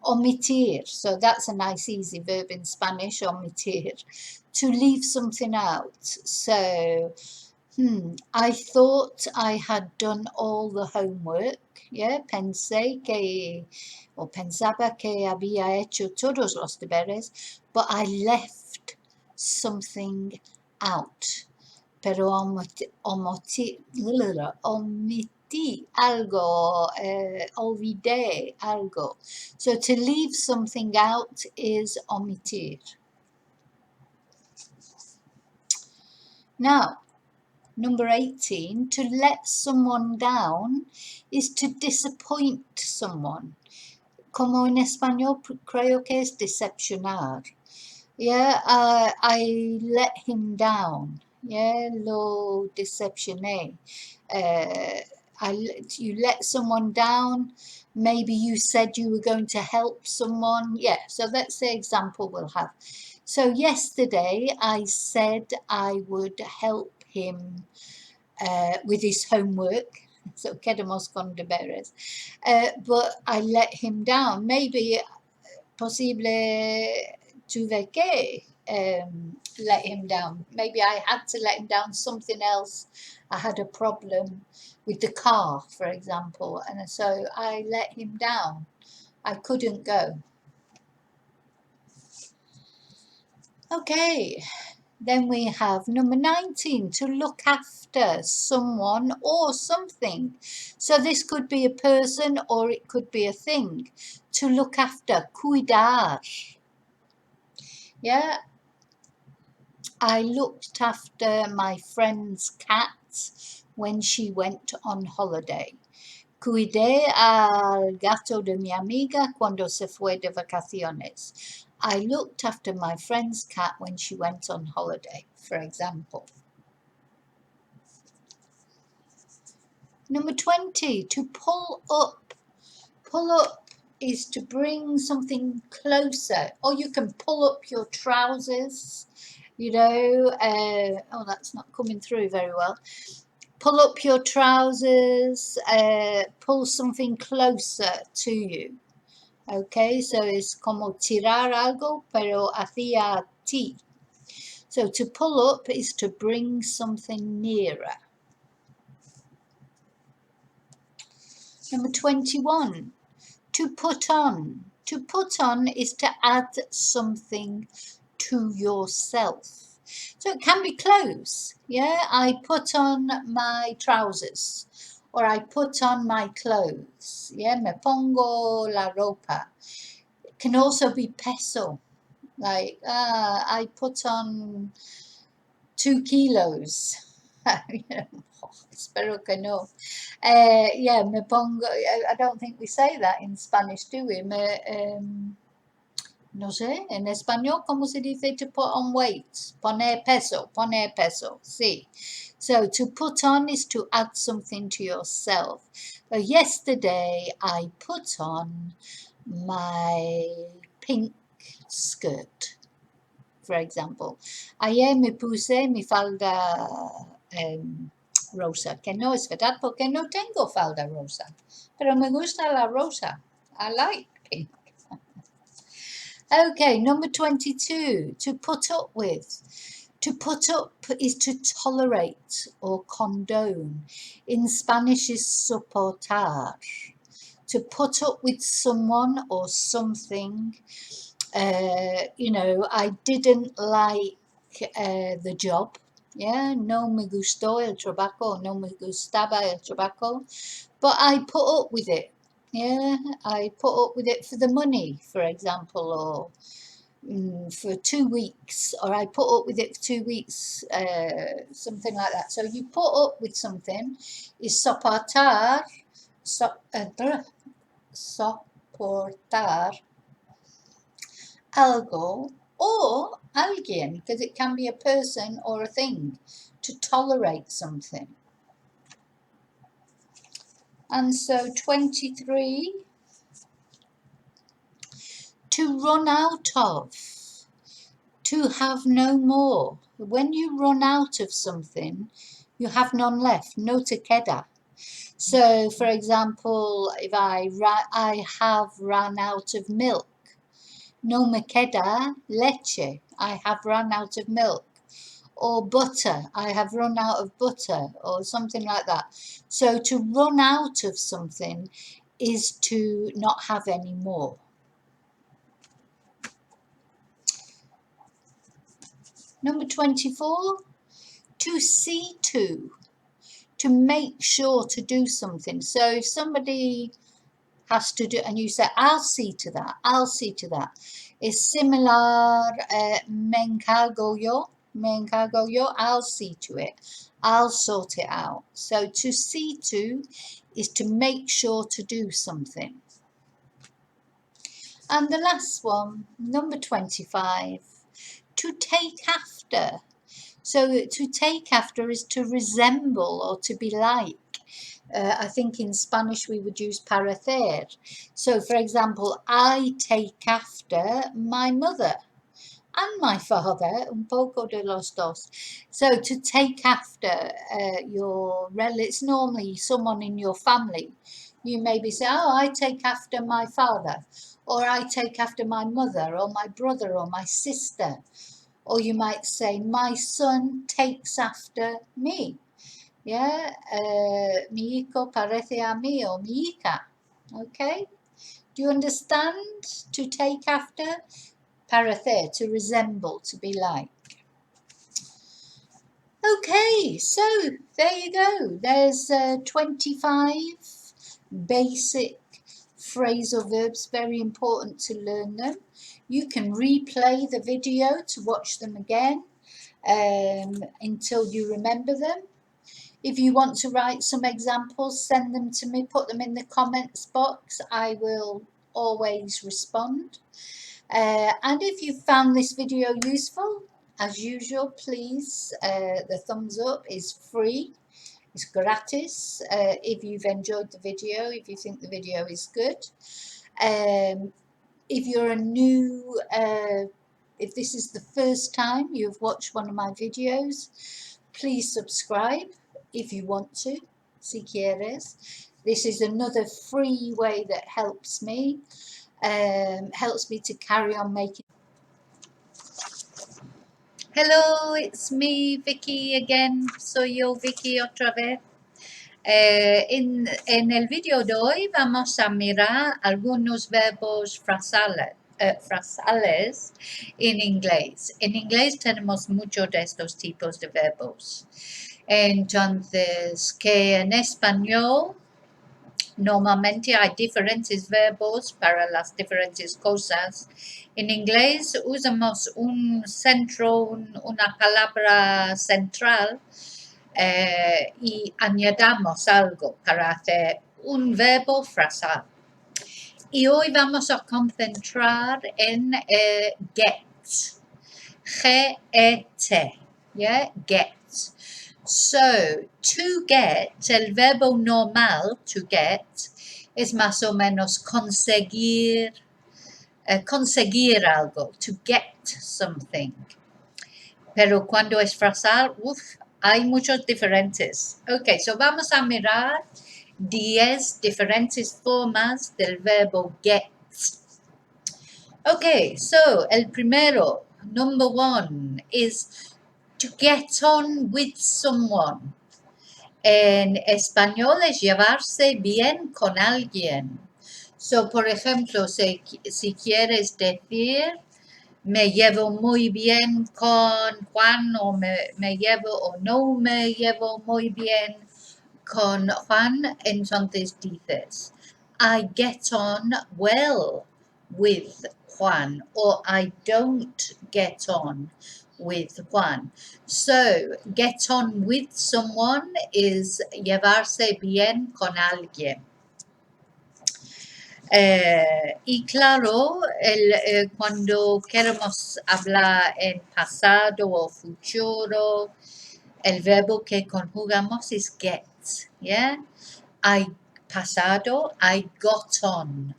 Omitir. So that's a nice easy verb in Spanish, omitir. To leave something out. So, I thought I had done all the homework. Yeah, pensaba que había hecho todos los deberes, but I left something out. Pero omití algo, olvidé algo. So to leave something out is omitir. Now, number 18, to let someone down is to disappoint someone. Como en español creo que es decepcionar. Yeah, I let him down. Yeah, lo decepcioné. You let someone down. Maybe you said you were going to help someone. Yeah, so that's the example we'll have. So yesterday I said I would help him with his homework. So quedamos con deberes. But I let him down. Maybe posible tuve que let him down. Maybe I had to let him down something else. I had a problem with the car, for example, and so I let him down. I couldn't go. Okay, then we have number 19, to look after someone or something. So this could be a person or it could be a thing. To look after, cuidar. Yeah, I looked after my friend's cat when she went on holiday. Cuidé al gato de mi amiga cuando se fue de vacaciones. I looked after my friend's cat when she went on holiday, for example. Number 20, to pull up. Pull up is to bring something closer, or you can pull up your trousers, oh, that's not coming through very well. Pull up your trousers, pull something closer to you. Okay, so it's como tirar algo, pero hacia ti. So to pull up is to bring something nearer. Number 21, to put on. To put on is to add something to yourself. So it can be clothes. Yeah, I put on my trousers, or I put on my clothes. Yeah, me pongo la ropa. It can also be peso. Like, I put on 2 kilos. Espero que no. Yeah, me pongo. I don't think we say that in Spanish, do we? No sé, en español, ¿cómo se dice to put on weight? Poner peso, sí. So to put on is to add something to yourself. So yesterday I put on my pink skirt, for example. Ayer me puse mi falda rosa, que no es verdad porque no tengo falda rosa, pero me gusta la rosa. I like pink. Okay, number 22, to put up with. To put up is to tolerate or condone. In Spanish is soportar. To put up with someone or something. I didn't like the job. Yeah, no me gustó el trabajo, no me gustaba el trabajo, but I put up with it. Yeah, I put up with it for the money, for example, or for 2 weeks, or I put up with it for 2 weeks, something like that. So you put up with something is soportar, soportar algo or alguien, because it can be a person or a thing, to tolerate something. And so 23, to run out of, to have no more. When you run out of something, you have none left, no te queda. So, for example, if I have run out of milk, no me queda leche, I have run out of milk. Or butter, I have run out of butter, or something like that. So to run out of something is to not have any more. Number 24, to see to make sure to do something. So if somebody has to do, and you say, I'll see to that, I'll see to that. It's similar, me encargo yo, I'll see to it, I'll sort it out. So to see to is to make sure to do something. And the last one, number 25, to take after. So to take after is to resemble or to be like. I think in Spanish we would use parecer. So for example, I take after my mother and my father, un poco de los dos. So to take after your relatives, normally someone in your family, you maybe say, oh, I take after my father, or I take after my mother, or my brother, or my sister. Or you might say, my son takes after me. Yeah, mi hijo parece a mí, or mi hija. Okay, do you understand? To take after, parecer, to resemble, to be like. Okay, so there you go. There's 25 basic phrasal verbs, very important to learn them. You can replay the video to watch them again until you remember them. If you want to write some examples, send them to me, put them in the comments box. I will always respond. And if you found this video useful, as usual, please, the thumbs up is free. It's gratis. If you've enjoyed the video, if you think the video is good. If you're a new, if this is the first time you've watched one of my videos, please subscribe if you want to, si quieres. This is another free way that helps me to carry on making. Hello, it's me, Vicki, again. Soy yo, Vicki, otra vez. En el video de hoy vamos a mirar algunos verbos frasales en inglés. En inglés tenemos muchos de estos tipos de verbos. Entonces, que en español normalmente hay diferentes verbos para las diferentes cosas. En inglés usamos una palabra central y añadamos algo para hacer un verbo frasal. Y hoy vamos a concentrar en get, G-E-T, yeah? Get. So, to get, el verbo normal, to get, es más o menos conseguir algo, to get something. Pero cuando es frasal, hay muchos diferentes. Ok, so vamos a mirar 10 diferentes formas del verbo get. Okay, so el primero, number 1, is to get on with someone. En español es llevarse bien con alguien. So, por ejemplo, si quieres decir, me llevo muy bien con Juan, o me llevo o no me llevo muy bien con Juan, entonces dices, I get on well with Juan, or I don't get on with Juan. So, get on with someone is llevarse bien con alguien. Y claro, cuando queremos hablar en pasado o futuro, el verbo que conjugamos es get, yeah? Pasado, I got on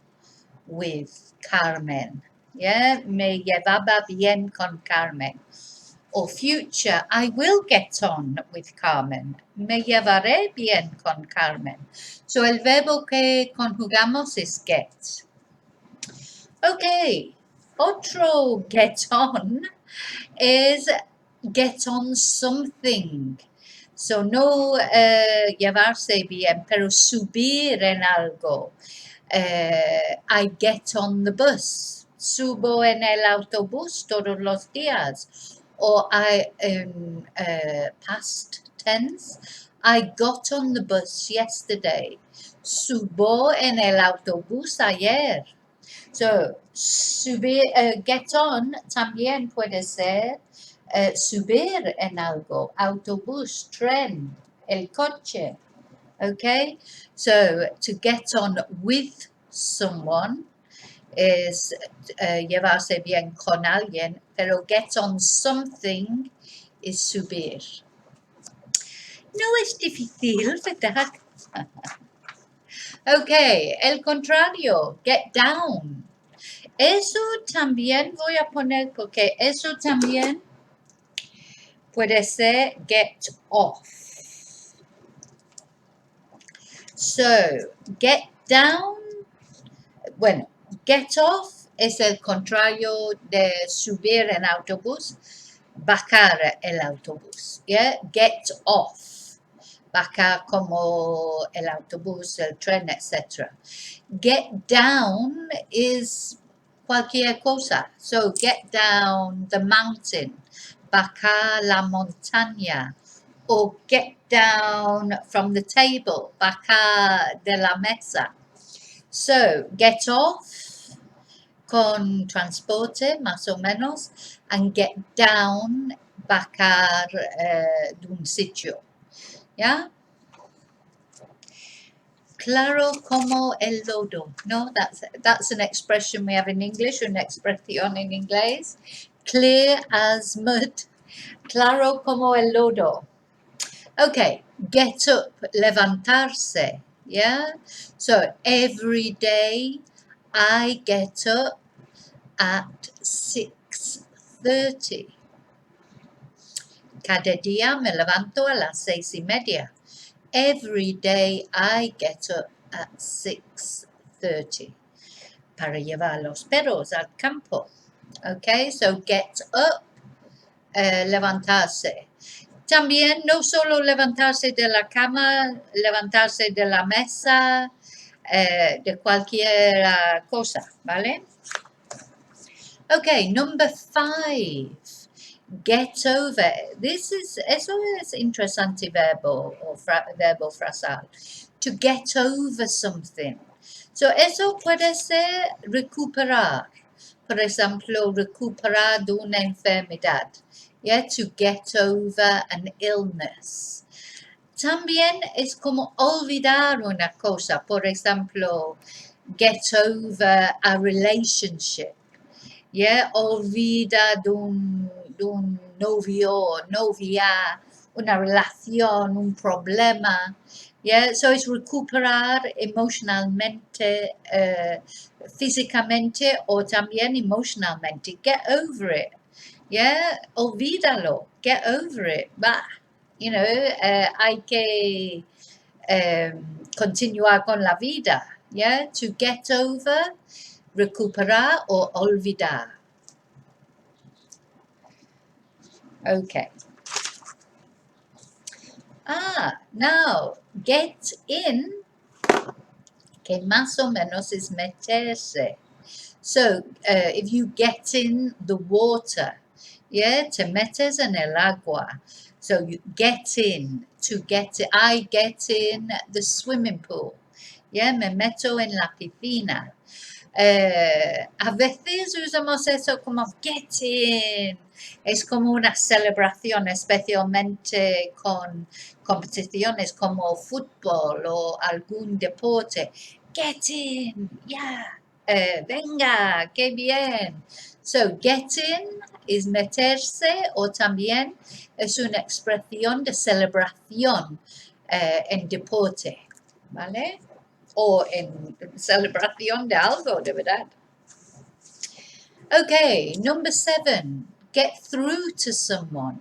with Carmen, yeah? Me llevaba bien con Carmen. O future, I will get on with Carmen. Me llevaré bien con Carmen. So, el verbo que conjugamos es get. Ok, otro get on es get on something. So, no llevarse bien, pero subir en algo. I get on the bus. Subo en el autobús todos los días. Or past tense, I got on the bus yesterday. Subo en el autobús ayer. So, subir, get on también puede ser subir en algo, autobús, tren, el coche. Okay, so to get on with someone es llevarse bien con alguien, pero get on something es subir. No es difícil, ¿verdad? Ok, el contrario, get down. Eso también voy a poner porque eso también puede ser get off. So, get down, bueno, get off es el contrario de subir en autobús, bajar el autobús, yeah? Get off, bajar como el autobús, el tren, etc. Get down is cualquier cosa. So, get down the mountain, bajar la montaña, or get down from the table, bajar de la mesa. So, get off con transporte, más o menos, and get down, bajar de un sitio. ¿Ya? Claro como el lodo. No, that's an expression we have in English, una expresión en inglés. Clear as mud. Claro como el lodo. Okay, get up, levantarse. Yeah? So, every day I get up at 6:30. Cada día me levanto a las 6:30. Every day I get up at 6:30 para llevar los perros al campo. Okay, so get up, levantarse. También no solo levantarse de la cama, levantarse de la mesa, de cualquier cosa, ¿vale? Okay, number 5. Get over. Eso es interesante verbo o verbo frasal. To get over something. So, eso puede ser recuperar. Por ejemplo, recuperar de una enfermedad. Yeah, to get over an illness. También es como olvidar una cosa. Por ejemplo, get over a relationship. Yeah, olvida de un novio, novia, una relación, un problema. Yeah, so es recuperar emocionalmente, físicamente o también emocionalmente. Get over it. Yeah, olvídalo. Get over it. Bah. hay que continuar con la vida, yeah? To get over, recuperar o olvidar. Okay. Now, get in, que más o menos es meterse. So, if you get in the water, yeah, te metes en el agua. So, you get in, to get in. I get in the swimming pool. Yeah, me meto en la piscina. A veces usamos eso como get in. Es como una celebración, especialmente con competiciones como fútbol o algún deporte. Get in, yeah. Venga, qué bien. So, get in es meterse o también es una expresión de celebración en deporte, ¿vale? O en celebración de algo, de verdad. Okay, number 7. Get through to someone.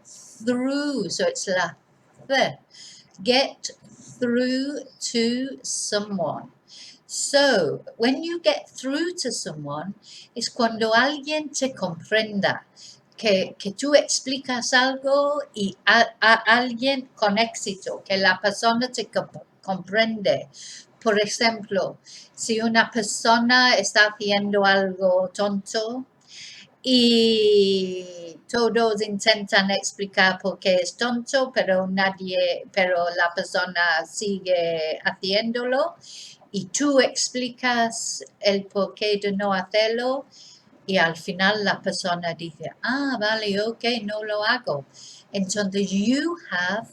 Through, so it's la th. Get through to someone. So, when you get through to someone, es cuando alguien te comprenda, que tú explicas algo y a alguien con éxito, que la persona te comprende. Por ejemplo, si una persona está haciendo algo tonto y todos intentan explicar por qué es tonto, pero la persona sigue haciéndolo y tú explicas el porqué de no hacerlo y al final la persona dice, vale, ok, no lo hago. Entonces, you have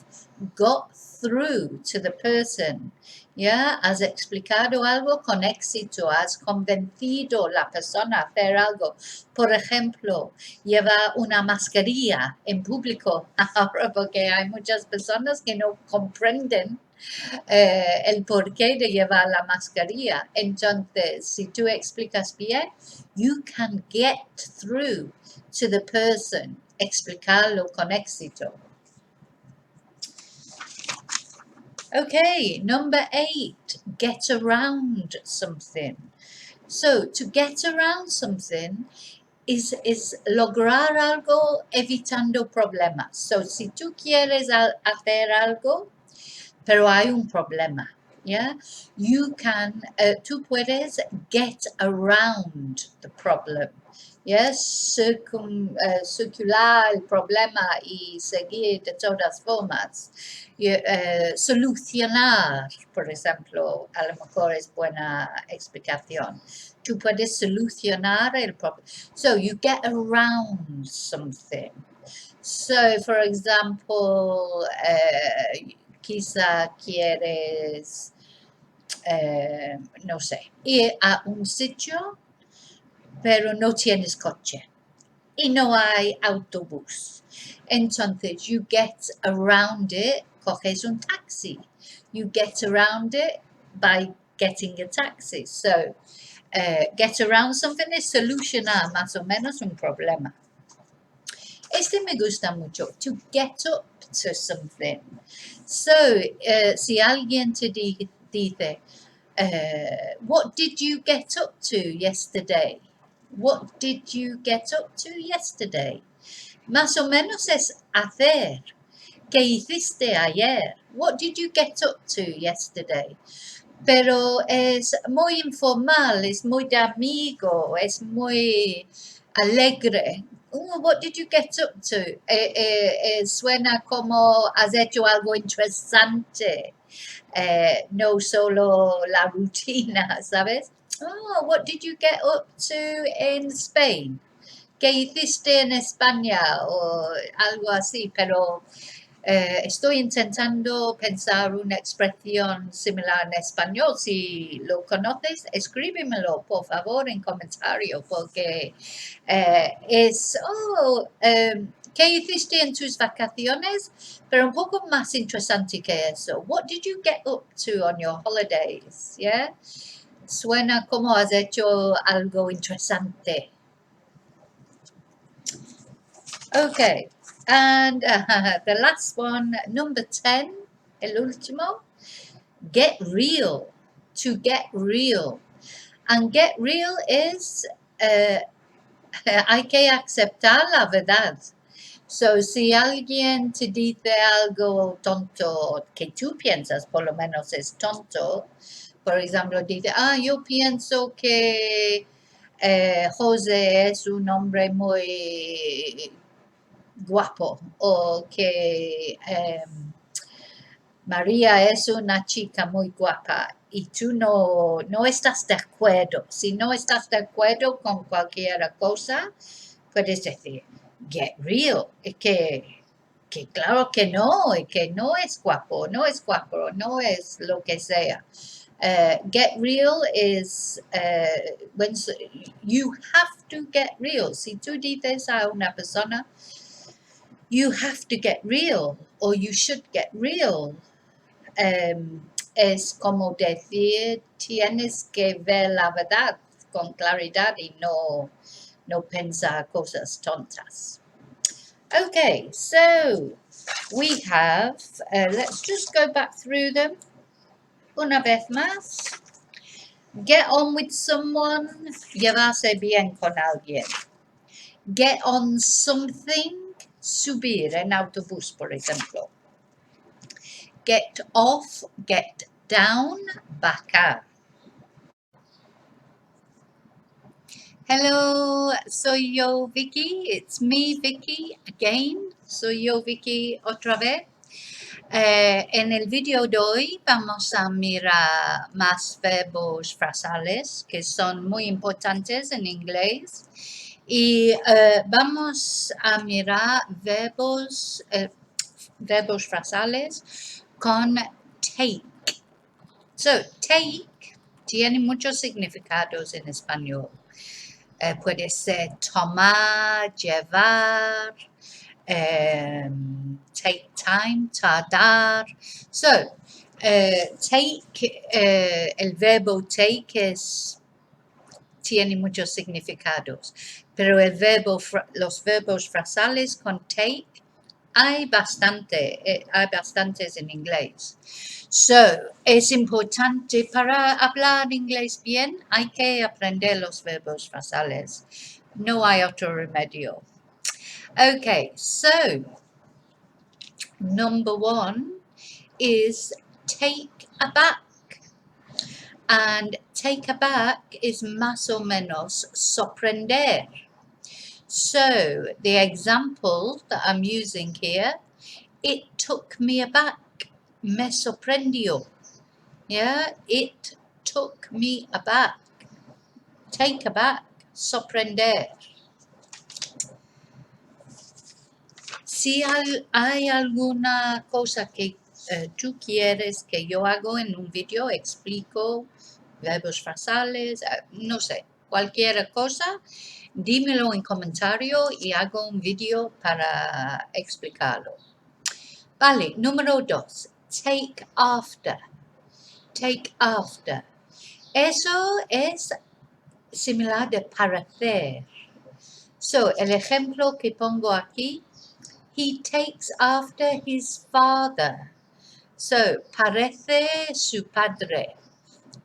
got through to the person. ¿Ya? Has explicado algo con éxito, has convencido a la persona a hacer algo. Por ejemplo, lleva una mascarilla en público ahora porque hay muchas personas que no comprenden el porqué de llevar la mascarilla. Entonces, si tú explicas bien, you can get through to the person, explicarlo con éxito. Okay, number 8, get around something. So, to get around something is lograr algo evitando problemas. So, si tú quieres hacer algo, pero hay un problema, ¿ya? Tú puedes get around the problem, ¿ya? Circular el problema y seguir de todas formas. Solucionar, por ejemplo, a lo mejor es buena explicación. Tú puedes solucionar el problema. So, you get around something. So, for example, quizá quieres, no sé, ir a un sitio, pero no tienes coche y no hay autobús. Entonces, you get around it, coges un taxi. You get around it by getting a taxi. So, get around something es solucionar más o menos un problema. Este me gusta mucho, to get up to something. So, si alguien te dice, what did you get up to yesterday? What did you get up to yesterday? Más o menos es hacer. ¿Qué hiciste ayer? What did you get up to yesterday? Pero es muy informal, es muy de amigo, es muy alegre. What did you get up to? Suena como has hecho algo interesante, no solo la rutina, ¿sabes? What did you get up to in Spain? ¿Qué hiciste en España? O algo así, pero estoy intentando pensar una expresión similar en español. Si lo conoces, escríbemelo, por favor, en comentario, porque ¿qué hiciste en tus vacaciones? Pero un poco más interesante que eso. What did you get up to on your holidays? Yeah? Suena como has hecho algo interesante. Okay. And the last one, number 10, el último, get real, to get real. And get real is, hay que aceptar la verdad. So, si alguien te dice algo tonto que tú piensas, por lo menos es tonto, por ejemplo, dice, yo pienso que José es un hombre muy guapo, o que María es una chica muy guapa, y tú no estás de acuerdo. Si no estás de acuerdo con cualquier cosa, puedes decir, get real, es que claro que no es guapo, no es guapo, no es lo que sea. Get real is when you have to get real. Si tú dices a una persona, you have to get real, or you should get real, es como decir, tienes que ver la verdad con claridad y no pensar cosas tontas. Okay, so we have, let's just go back through them una vez más. Get on with someone, llevarse bien con alguien. Get on something, subir en autobús, por ejemplo. Get off, get down, bajar. Hello, soy yo, Vicki. It's me, Vicki, again. Soy yo, Vicki, otra vez. En el video de hoy vamos a mirar más verbos frasales que son muy importantes en inglés. Y vamos a mirar verbos frasales con take. So, take tiene muchos significados en español. Puede ser tomar, llevar, take time, tardar. So, take, el verbo take tiene muchos significados, pero los verbos frasales con take hay bastantes en inglés. So, es importante para hablar inglés bien, hay que aprender los verbos frasales. No hay otro remedio. Okay, so, number 1 is take aback. And take aback is más o menos sorprender. So, the example that I'm using here, it took me aback. Me sorprendió. Yeah, it took me aback. Take aback, sorprender. Si hay alguna cosa que tú quieres que yo haga en un video, explico verbos frasales, no sé, cualquier cosa, dímelo en comentario y hago un video para explicarlo. Vale, número 2, take after. Take after. Eso es similar de parecer. So, el ejemplo que pongo aquí, he takes after his father. So, parece su padre.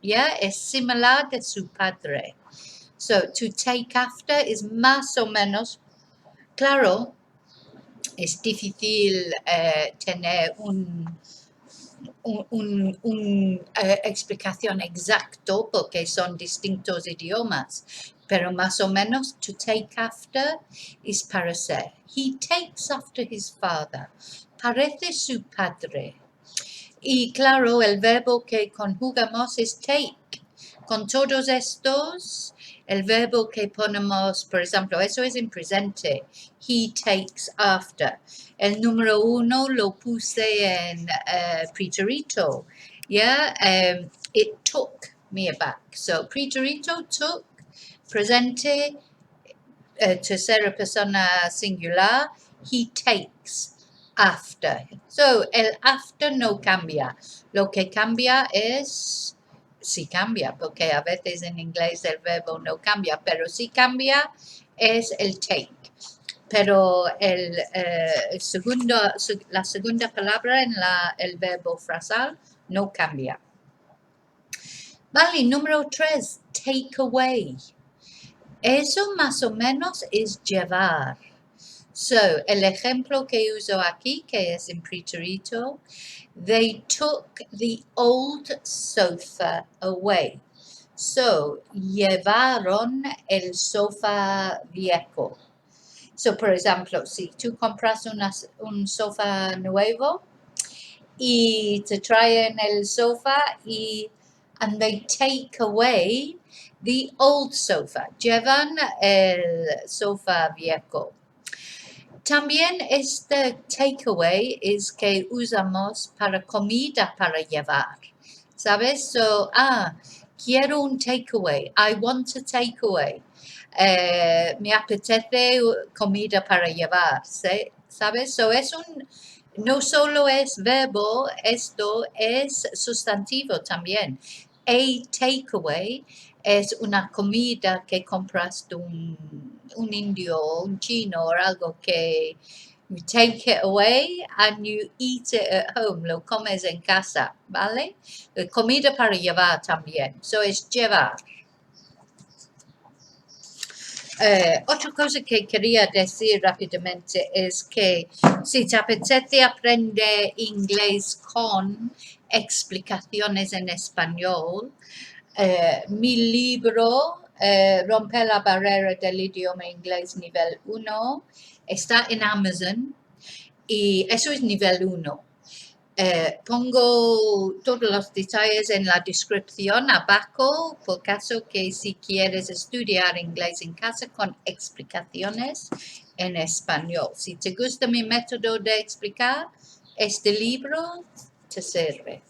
Yeah, es similar de su padre. So, to take after is más o menos, claro, es difícil tener una explicación exacto porque son distintos idiomas, pero más o menos to take after es parecer. He takes after his father. Parece su padre. Y claro, el verbo que conjugamos es take. Con todos estos, el verbo que ponemos, por ejemplo, eso es en presente. He takes after. El número 1 lo puse en preterito. Yeah, it took me aback. So, preterito, took, presente, tercera persona singular, he takes after. So, el after no cambia. Lo que cambia es, sí cambia, porque a veces en inglés el verbo no cambia, pero sí cambia es el take. pero la segunda palabra en el verbo frasal no cambia. Vale, número 3, take away. Eso más o menos es llevar. So, el ejemplo que uso aquí, que es en preterito, they took the old sofa away. So, llevaron el sofá viejo. So, por ejemplo, si tú compras un sofá nuevo y te traen el sofá and they take away the old sofa. Llevan el sofá viejo. También este takeaway es que usamos para comida para llevar. ¿Sabes? So, quiero un takeaway. I want a takeaway. Me apetece comida para llevar. ¿Sabes? So, no solo es verbo, esto es sustantivo también. A takeaway es una comida que compras de un indio o un chino o algo que you take it away and you eat it at home, lo comes en casa, ¿vale? Comida para llevar también, so es llevar. Otra cosa que quería decir rápidamente es que si te apetece aprender inglés con explicaciones en español, mi libro, Romper la barrera del idioma inglés nivel 1, está en Amazon y eso es nivel 1. Pongo todos los detalles en la descripción abajo, por caso que si quieres estudiar inglés en casa con explicaciones en español. Si te gusta mi método de explicar, este libro te sirve.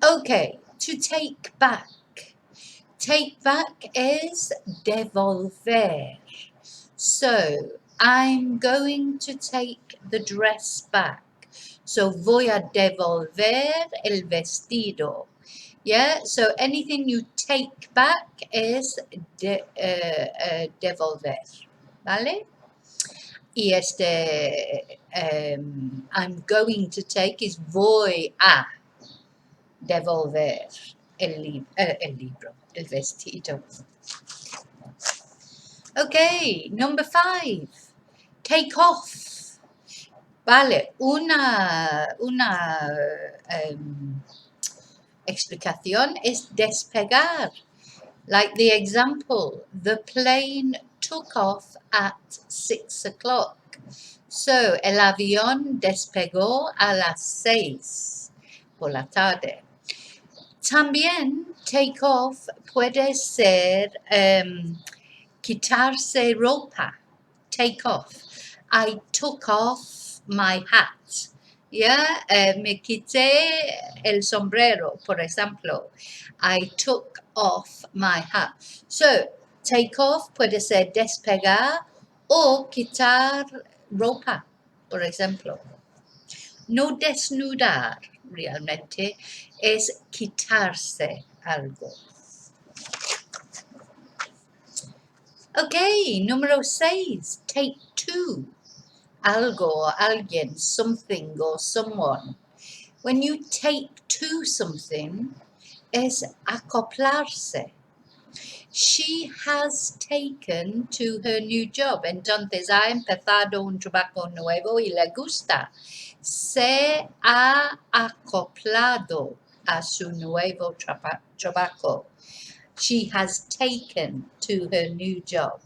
Okay, to take back. Take back is devolver. So, I'm going to take the dress back. So, voy a devolver el vestido. Yeah, so anything you take back is devolver. ¿Vale? Y I'm going to take is voy a devolver el libro, el vestido. Okay, number 5. Take off. Vale, una explicación es despegar. Like the example, the plane took off at 6 o'clock. So, el avión despegó a las 6 por la tarde. También take off puede ser quitarse ropa. Take off. I took off my hat. Yeah, me quité el sombrero, por ejemplo. I took off my hat. So, take off puede ser despegar o quitar ropa, por ejemplo. No desnudar realmente es quitarse algo. Okay, número 6. Take to. Algo, alguien, something or someone. When you take to something, es acoplarse. She has taken to her new job. Entonces ha empezado un trabajo nuevo y le gusta. Se ha acoplado a su nuevo trabajo. She has taken to her new job.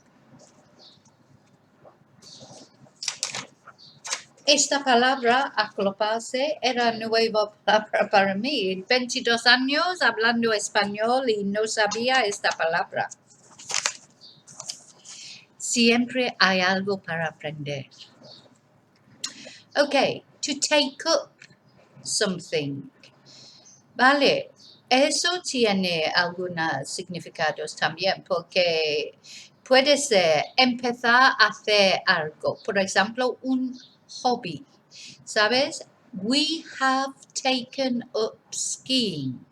Esta palabra, acoplarse, era nueva palabra para mí. 22 años hablando español y no sabía esta palabra. Siempre hay algo para aprender. Okay, to take up something. Vale, eso tiene algunos significados también, porque puede ser empezar a hacer algo. Por ejemplo, un hobby. ¿Sabes? We have taken up skiing.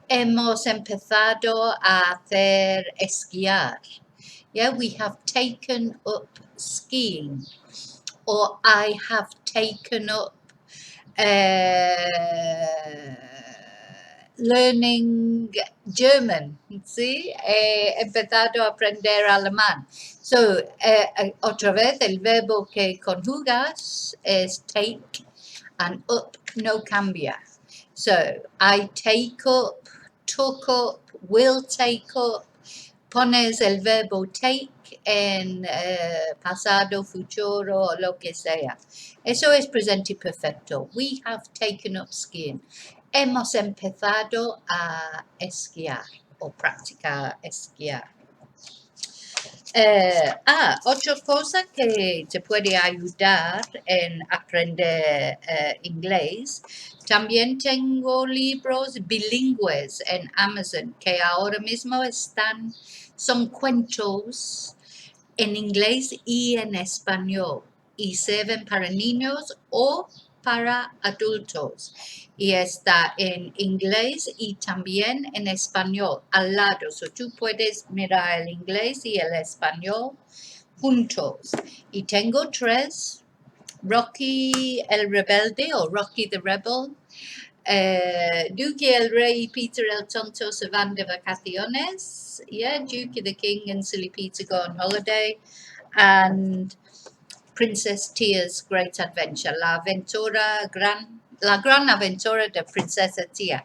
Hemos empezado a hacer esquiar. Yeah, we have taken up skiing, or I have taken up learning German. ¿Sí? He empezado a aprender alemán. So, otra vez, el verbo que conjugas es take, and up no cambia. So, I take up, took up, will take up. Pones el verbo take en pasado, futuro, o lo que sea. Eso es presente perfecto. We have taken up skiing. Hemos empezado a esquiar o practicar esquiar. Otra cosa que te puede ayudar en aprender inglés, también tengo libros bilingües en Amazon que ahora mismo son cuentos en inglés y en español y sirven para niños o para adultos. Y está en inglés y también en español al lado. So tú puedes mirar el inglés y el español juntos. Y tengo 3. Rocky el Rebelde o Rocky the Rebel. Dookie el Rey y Peter el Tonto se van de vacaciones. Yeah, Dookie the King and Silly Peter go on holiday. And Princess Tia's Great Adventure, la gran aventura de Princesa Tia.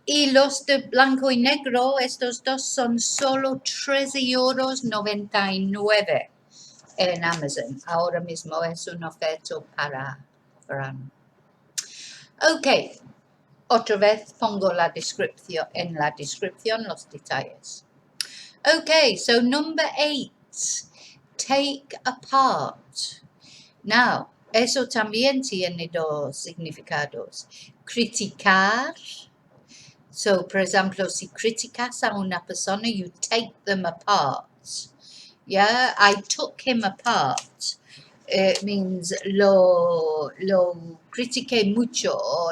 Y los de blanco y negro, estos dos son solo 13,99 € en Amazon. Ahora mismo es una oferta para verano. Ok, otra vez pongo en la descripción los detalles. Ok, so number 8. Take apart. Now, eso también tiene 2 significados. Criticar. So, por ejemplo, si criticas a una persona, you take them apart. Yeah, I took him apart. It means lo critiqué mucho, o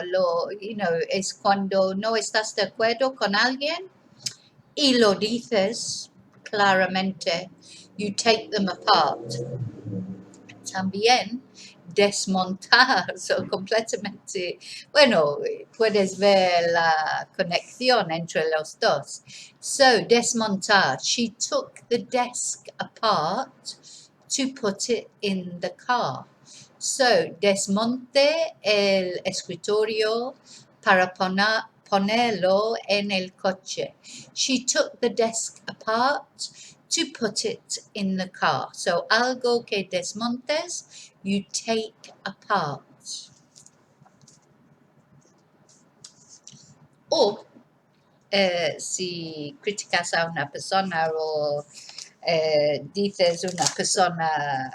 es cuando no estás de acuerdo con alguien y lo dices claramente. You take them apart. También desmontar, completamente, bueno, puedes ver la conexión entre los dos. So, desmontar. She took the desk apart to put it in the car. So, desmonte el escritorio para ponerlo en el coche. She took the desk apart to put it in the car. So, algo que desmontes, you take apart. O si criticas a una persona o dices una persona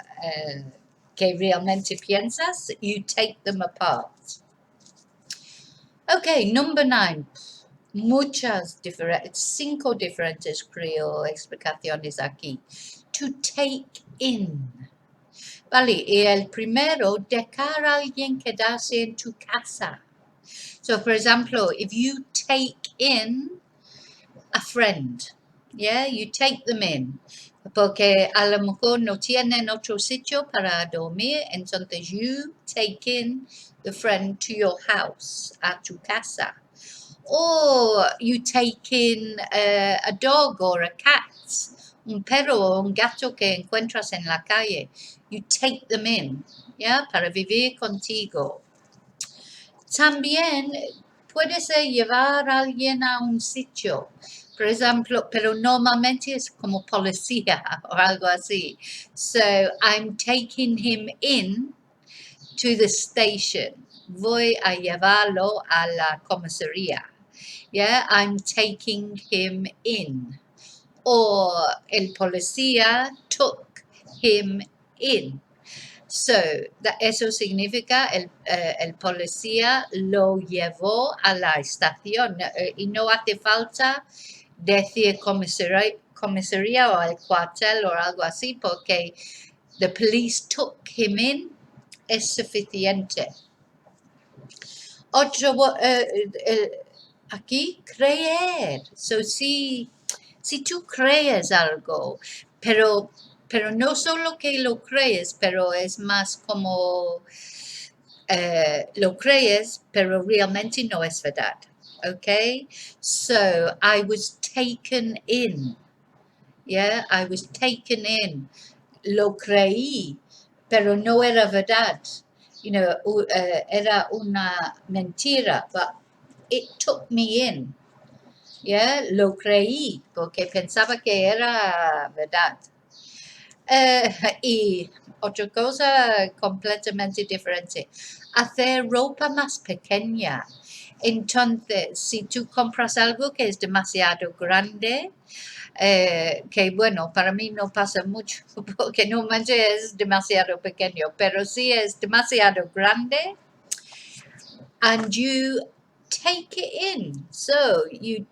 que realmente piensas, you take them apart. Okay, number 9. 5 diferentes creo explicaciones aquí. To take in. Vale, y el primero, dejar a alguien quedarse en tu casa. So, for example, if you take in a friend, yeah, you take them in, porque a lo mejor no tienen otro sitio para dormir, entonces you take in the friend to your house, a tu casa. Or you take in a dog or a cat, un perro o un gato que encuentras en la calle. You take them in, yeah, para vivir contigo. También puede ser llevar a alguien a un sitio, por ejemplo, pero normalmente es como policía o algo así. So, I'm taking him in to the station. Voy a llevarlo a la comisaría. Yeah, I'm taking him in. Or el policía took him in. So, eso significa el policía lo llevó a la estación y no hace falta decir comisaría o el cuartel o algo así porque the police took him in es suficiente. Otro, aquí, creer. So, si tú crees algo, pero no solo que lo crees, pero es más como lo crees, pero realmente no es verdad. Okay, so I was taken in. Yeah, I was taken in. Lo creí, pero no era verdad. You know, era una mentira, but it took me in. Yeah, lo creí porque pensaba que era verdad. Y otra cosa completamente diferente, hacer ropa más pequeña. Entonces, si tú compras algo que es demasiado grande, que bueno, para mí no pasa mucho porque normalmente es demasiado pequeño, pero si es demasiado grande, and you take it in, so you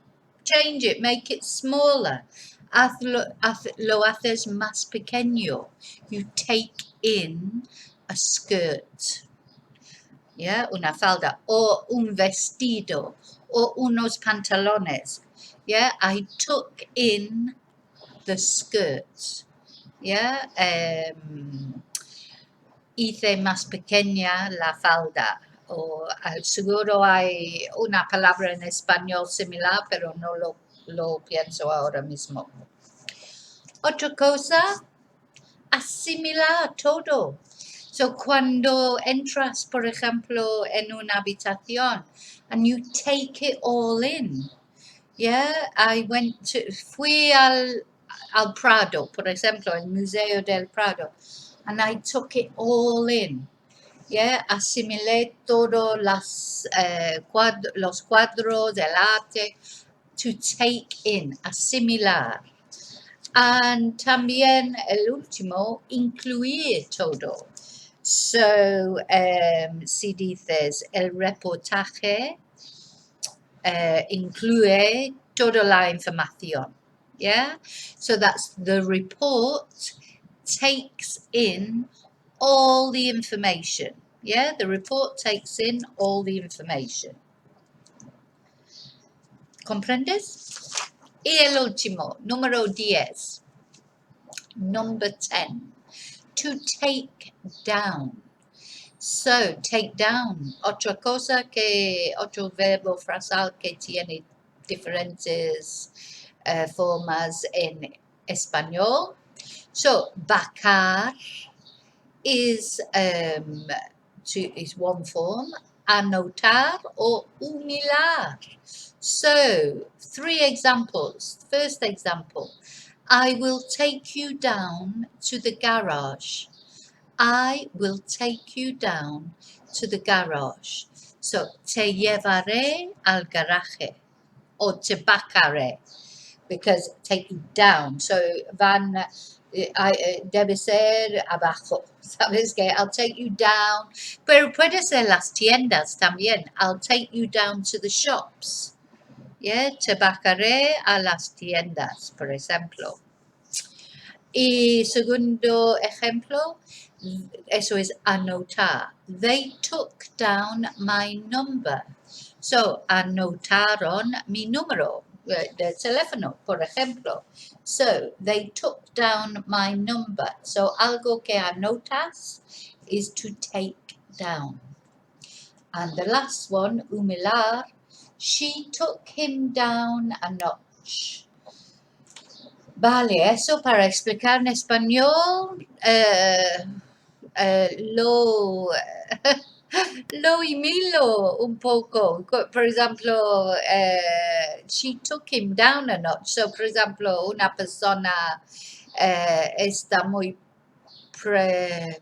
change it, make it smaller, lo haces más pequeño, you take in a skirt, yeah, una falda, o un vestido, o unos pantalones, yeah, I took in the skirt, yeah, hice más pequeña la falda. O seguro hay una palabra en español similar, pero no lo pienso ahora mismo. Otra cosa, asimilar todo. So, cuando entras, por ejemplo, en una habitación, and you take it all in. Yeah, fui al Prado, por ejemplo, el Museo del Prado, and I took it all in. Yeah, asimilé todos los cuadros, el arte, to take in, asimilar. Y también el último, incluir todo. So, si dices el reportaje, incluye toda la información. Yeah, so that's the report takes in all the information. Yeah, the report takes in all the information. ¿Comprendes? Y el último, número 10. Number 10. To take down. So, take down. Otro verbo frasal que tiene diferentes formas en español. So, bajar is one form, anotar or humilar. So, 3 examples. First example, I will take you down to the garage. I will take you down to the garage. So, te llevaré al garaje or te bajaré, because take you down. So, debe ser abajo. Sabes que I'll take you down, pero puede ser las tiendas también. I'll take you down to the shops. Yeah, te bajaré a las tiendas, por ejemplo. Y segundo ejemplo, eso es anotar. They took down my number. So, anotaron mi número de teléfono, por ejemplo. So, they took down my number. So, algo que anotas is to take down. And the last one, humilar, she took him down a notch. Vale, eso para explicar en español lo imilo un poco. Por ejemplo, she took him down a notch. So, por ejemplo, una persona está muy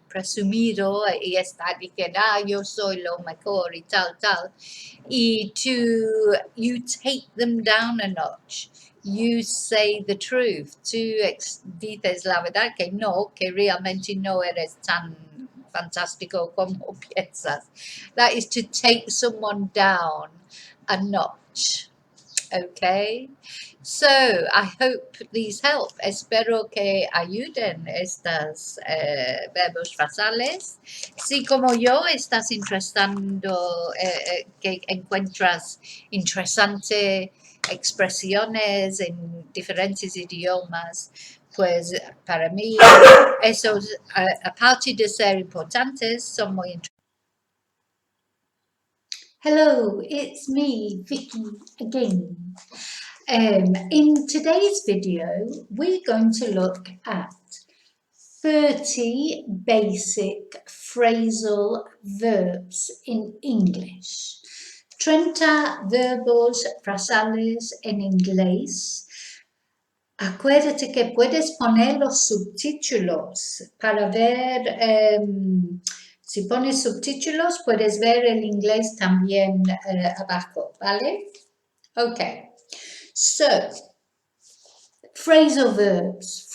presumido y está diciendo, yo soy lo mejor y tal. Y you take them down a notch. You say the truth. Tú dices la verdad que realmente no eres tan fantástico como piensas. That is to take someone down a notch. Okay, so I hope these help. Espero que ayuden estas verbos frasales. Si como yo estás interesando, que encuentras interesante expresiones en diferentes idiomas, pues para mí esos, aparte de ser importantes, son muy interesantes. Hello, it's me, Vicki, again. In today's video, we're going to look at 30 basic phrasal verbs in English. 30 verbos frasales en inglés. Acuérdate que puedes poner los subtítulos para ver, si pones subtítulos puedes ver el inglés también abajo, ¿vale? Okay, so phrasal verbs,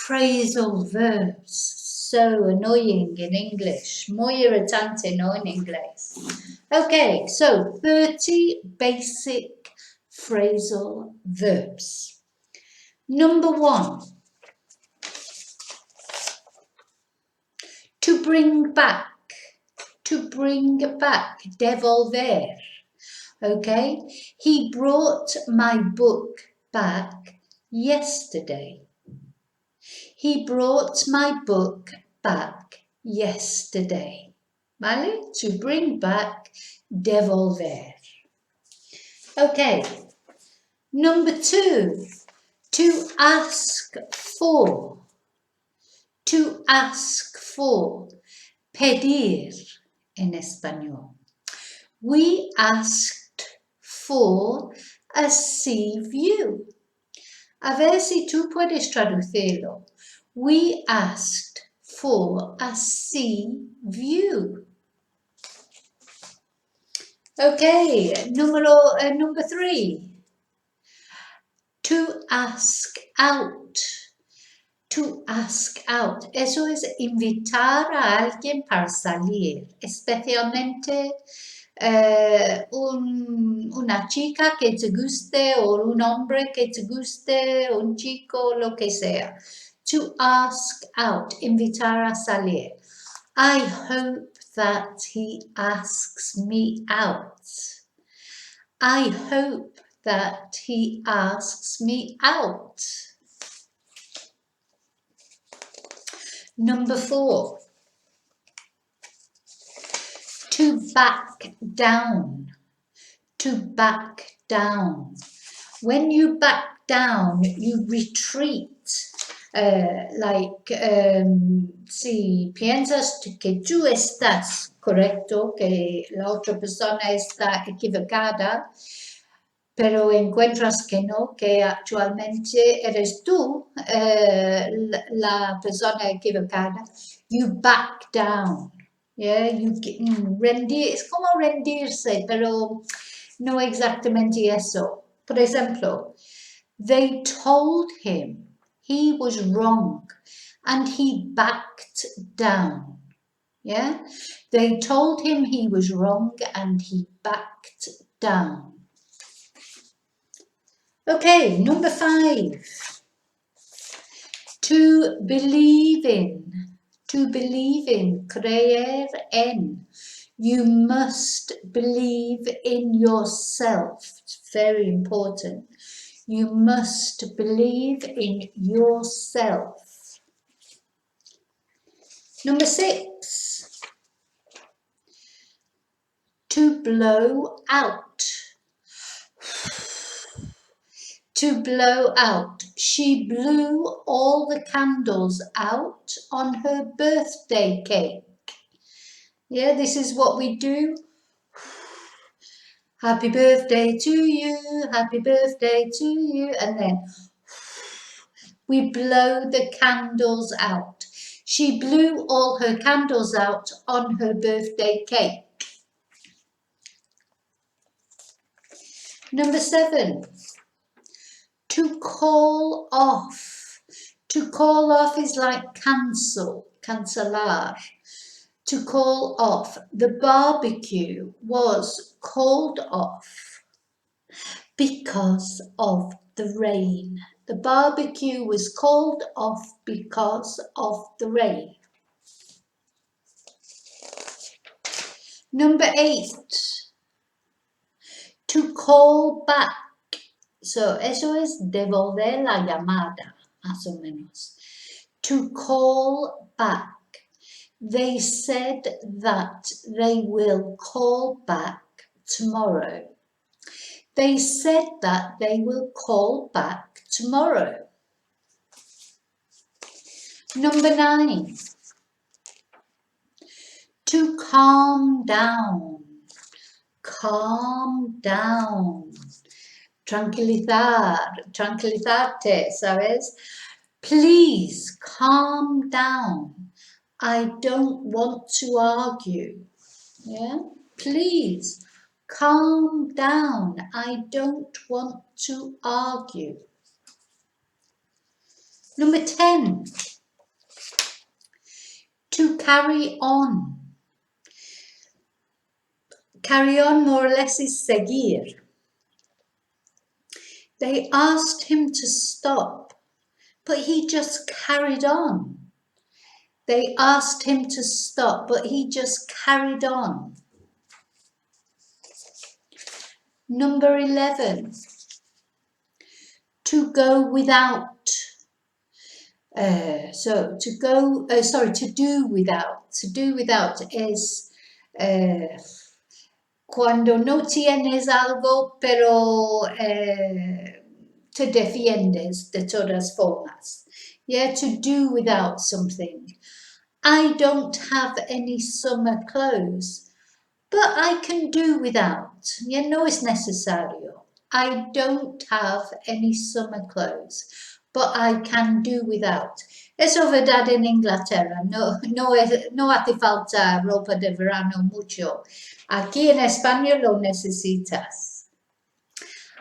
so annoying in English, muy irritante, no in inglés. Okay, so 30 basic phrasal verbs. Number 1, to bring back, devolver, okay? He brought my book back yesterday. He brought my book back yesterday. ¿Vale? To bring back, devolver. Okay. Number 2, to ask for. To ask for. Pedir en español. We asked for a sea view. A ver si tú puedes traducirlo. We asked for a sea view. Okay, number 3. To ask out. To ask out. Eso es invitar a alguien para salir, especialmente una chica que te guste o un hombre que te guste, un chico, lo que sea. To ask out, invitar a salir. I hope that he asks me out. I hope that he asks me out. Number 4, to back down. To back down. When you back down, you retreat. Si piensas que tú estás correcto, que la otra persona está equivocada, pero encuentras que no, que actualmente eres tú la persona equivocada, you back down. Yeah, es como rendirse, pero no exactamente eso. Por ejemplo, they told him he was wrong and he backed down. Yeah, they told him he was wrong and he backed down. Okay, number 5. To believe in. To believe in, creer en. You must believe in yourself. It's very important. You must believe in yourself. Number 6. To blow out. To blow out. She blew all the candles out on her birthday cake. Yeah, this is what we do. Happy birthday to you, happy birthday to you, and then we blow the candles out. She blew all her candles out on her birthday cake. Number 7. To call off. To call off is like cancel, cancelar. To call off. The barbecue was called off because of the rain. The barbecue was called off because of the rain. Number 8. To call back. So, eso es devolver la llamada, más o menos. To call back. They said that they will call back tomorrow. They said that they will call back tomorrow. Number 9. To calm down. Calm down. Tranquilizar, tranquilizarte, ¿sabes? Please calm down. I don't want to argue. Yeah? Please calm down. I don't want to argue. Number 10. To carry on. Carry on more or less is seguir. They asked him to stop, but he just carried on. They asked him to stop, but he just carried on. Number 11. To go without. To do without. To do without is cuando no tienes algo, pero te defiendes de todas formas. Yeah, to do without something. I don't have any summer clothes, but I can do without. Yeah, no es necesario. I don't have any summer clothes, but I can do without. Eso verdad en Inglaterra. No hace falta ropa de verano mucho. Aquí en España lo necesitas.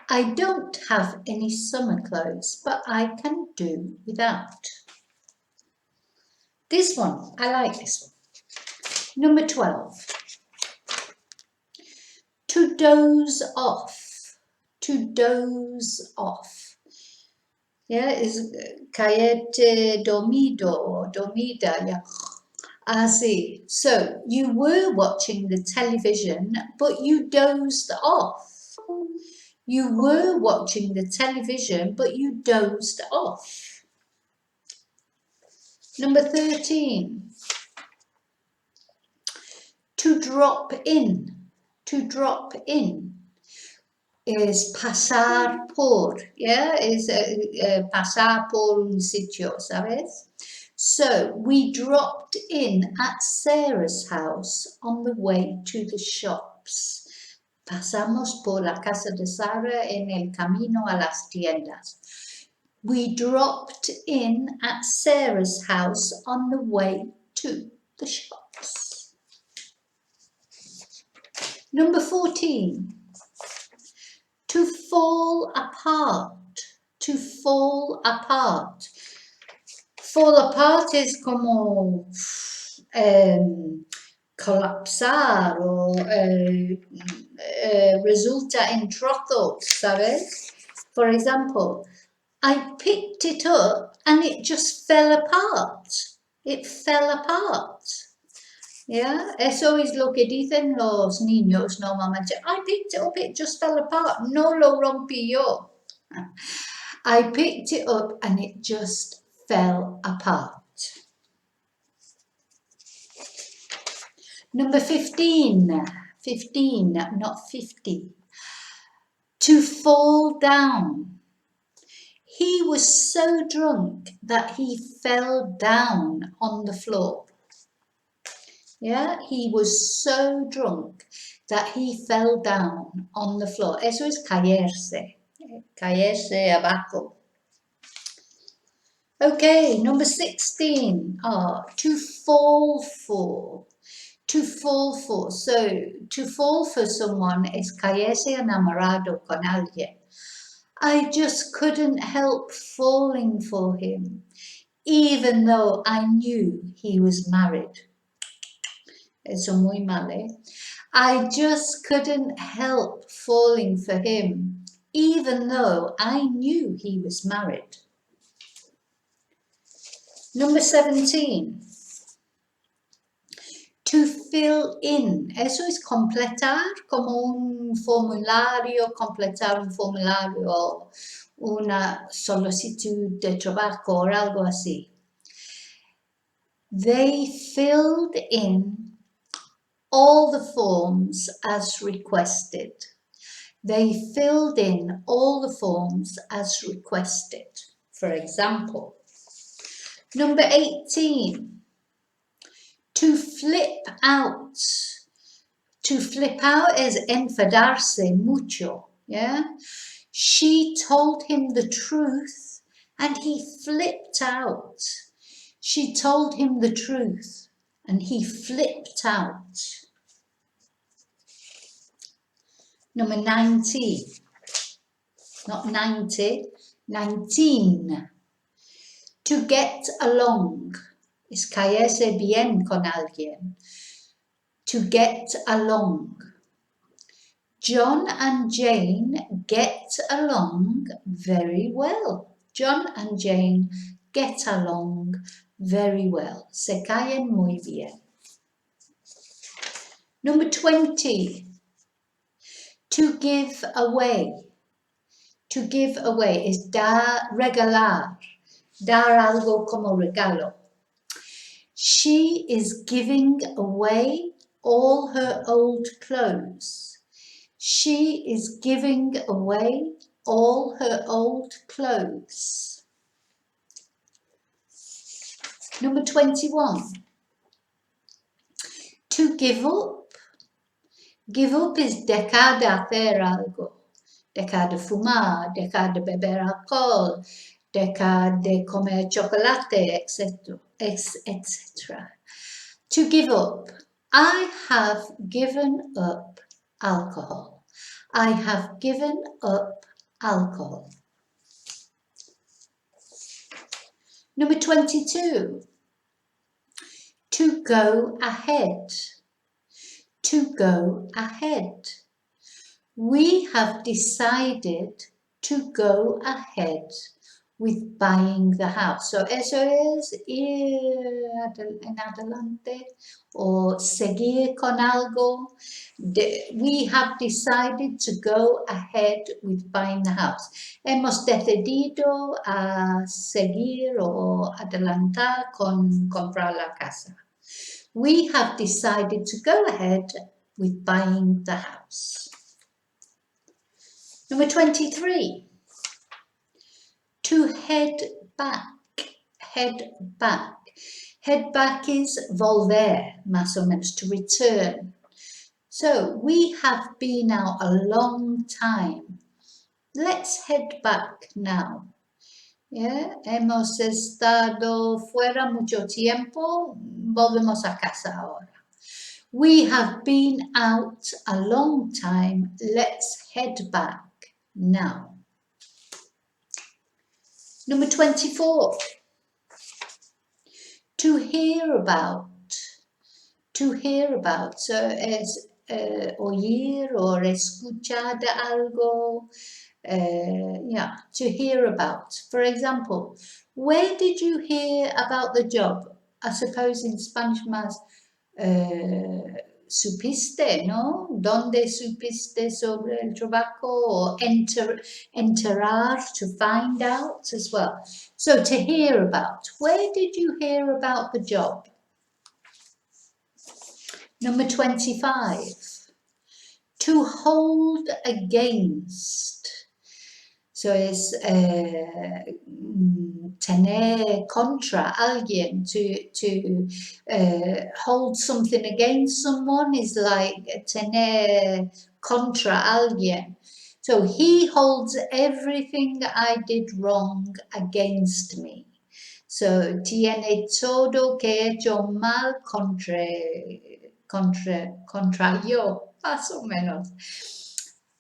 I don't have any summer clothes, but I can do without. This one, I like this one. Number 12. To doze off. To doze off. Yeah, is caerte dormido or dormida. Yeah. Así. So you were watching the television, but you dozed off. You were watching the television, but you dozed off. Number 13. To drop in. To drop in is pasar por. Yeah, is pasar por un sitio, ¿sabes? So we dropped in at Sarah's house on the way to the shops. Pasamos por la casa de Sarah en el camino a las tiendas. We dropped in at Sarah's house on the way to the shops. Number 14. To fall apart. To fall apart. Fall apart is como colapsar o resulta en trozos, ¿sabes? For example, I picked it up and it just fell apart. It fell apart. Yeah, eso es lo que dicen los niños normalmente. I picked it up, it just fell apart. No lo rompí yo. I picked it up and it just fell apart. Number 15. 15, not 50. To fall down. He was so drunk that he fell down on the floor. Yeah, he was so drunk that he fell down on the floor. Eso es caerse. Caerse abajo. Okay, number 16. To fall for. To fall for. So, to fall for someone is caerse enamorado con alguien. I just couldn't help falling for him, even though I knew he was married. Eso muy mal, eh? I just couldn't help falling for him, even though I knew he was married. Number 17. To fill in. Eso es completar, como un formulario, completar un formulario o una solicitud de trabajo o algo así. They filled in all the forms as requested. They filled in all the forms as requested. For example, number 18, to flip out. To flip out is enfadarse mucho, yeah? She told him the truth and he flipped out. She told him the truth and he flipped out. Number 19, not 90, 19. To get along es caerse bien con alguien. To get along. John and Jane get along very well. John and Jane get along very well. Se caen muy bien. Number 20. To give away. To give away is dar, regalar. Dar algo como regalo. She is giving away all her old clothes. She is giving away all her old clothes. Number 21. To give up. Give up is dejar de hacer algo. Dejar de fumar, dejar de beber alcohol, dejar de comer chocolate, etc. etc. To give up. I have given up alcohol. I have given up alcohol. Number 22. To go ahead. To go ahead. We have decided to go ahead with buying the house. So eso es ir en adelante o seguir con algo. We have decided to go ahead with buying the house. Hemos decidido a seguir o adelantar con comprar la casa. We have decided to go ahead with buying the house. Number 23. To head back. Head back. Head back is volver, más o menos, to return. So we have been out a long time. Let's head back now. Yeah? Hemos estado fuera mucho tiempo. Volvemos a casa ahora. We have been out a long time. Let's head back now. Number 24. To hear about. To hear about. So es oír o escuchar de algo. Yeah, to hear about. For example, where did you hear about the job? I suppose in Spanish más supiste, ¿no? ¿Dónde supiste sobre el trabajo? Or enterar, to find out as well. So to hear about. Where did you hear about the job? Number 25. To hold against. So es tener contra alguien. To hold something against someone is like tener contra alguien. So he holds everything I did wrong against me. So tiene todo que he hecho mal contra yo, más o menos.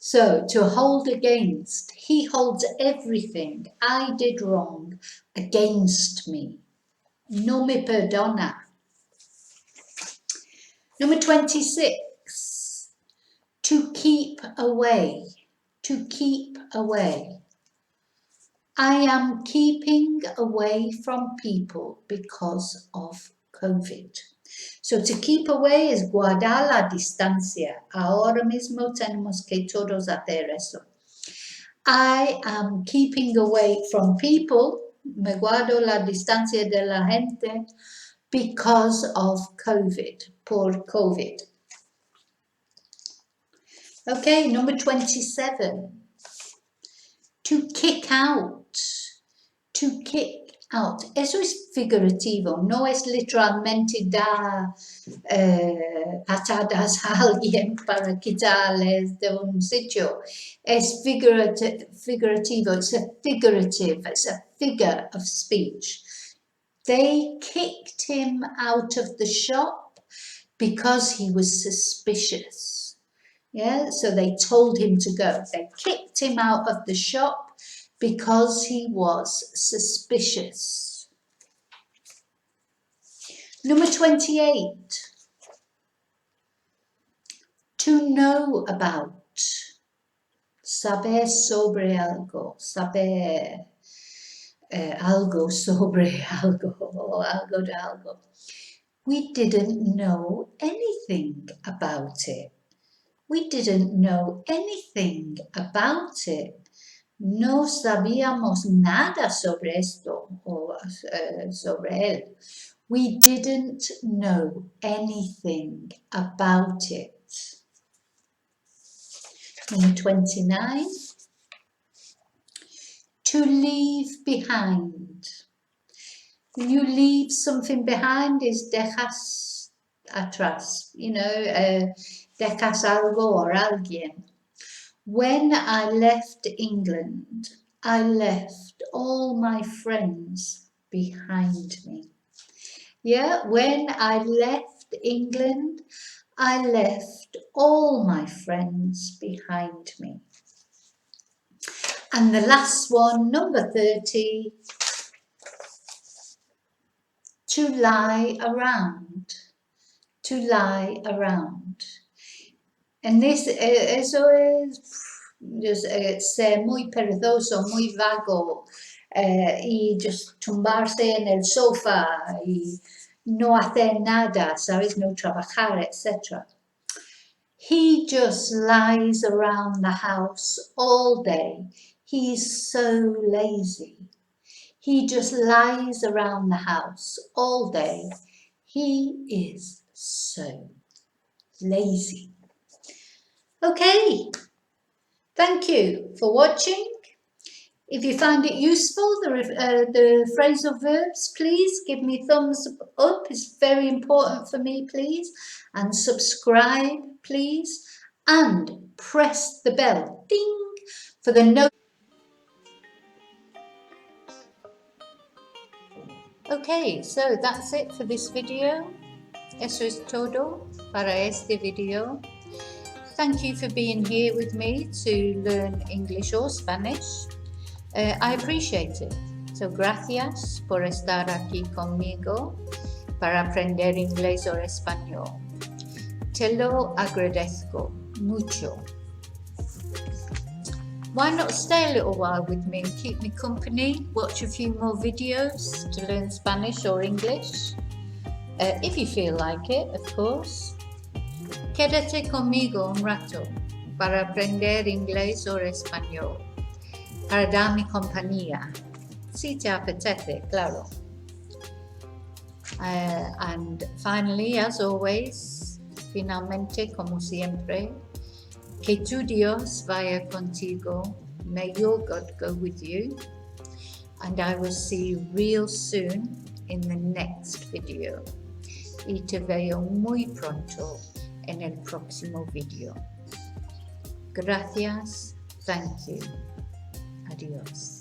So, to hold against, he holds everything I did wrong against me. No me perdona. Number 26. To keep away. To keep away. I am keeping away from people because of COVID. So to keep away es guardar la distancia. Ahora mismo tenemos que todos hacer eso. I am keeping away from people. Me guardo la distancia de la gente because of COVID, por COVID. Okay, number 27. To kick out. To kick out. Eso es figurativo, no es literalmente dar patadas a alguien para quitarles de un sitio. Es figurativo, it's a figure of speech. They kicked him out of the shop because he was suspicious. Yeah, so they told him to go. They kicked him out of the shop because he was suspicious. Number 28. To know about. Saber sobre algo. Saber algo sobre algo. Or algo de algo. We didn't know anything about it. We didn't know anything about it. No sabíamos nada sobre esto o sobre él. We didn't know anything about it. Number 29. To leave behind. When you leave something behind is dejas atrás. You know, dejas algo or alguien. When I left England, I left all my friends behind me. Yeah, when I left England, I left all my friends behind me. And the last one, number 30, to lie around. To lie around. And this, eso es just ser muy perezoso, muy vago, y just tumbarse en el sofá y no hacer nada, ¿sabes? No trabajar, etc. He just lies around the house all day. He's so lazy. He just lies around the house all day. He is so lazy. Okay, thank you for watching. If you found it useful, the phrasal verbs, please give me thumbs up. It's very important for me, please. And subscribe, please. And press the bell, ding, for the notification. Okay, so that's it for this video. Eso es todo para este video. Thank you for being here with me to learn English or Spanish. I appreciate it. So, gracias por estar aquí conmigo para aprender inglés o español. Te lo agradezco mucho. Why not stay a little while with me and keep me company? Watch a few more videos to learn Spanish or English. If you feel like it, of course. Quédate conmigo un rato para aprender inglés o español, para darme compañía, si te apetece, claro. And finally, as always, finalmente, como siempre, que tu Dios vaya contigo, may your God go with you, and I will see you real soon in the next video. Y te veo muy pronto en el próximo video. Gracias, thank you, adiós.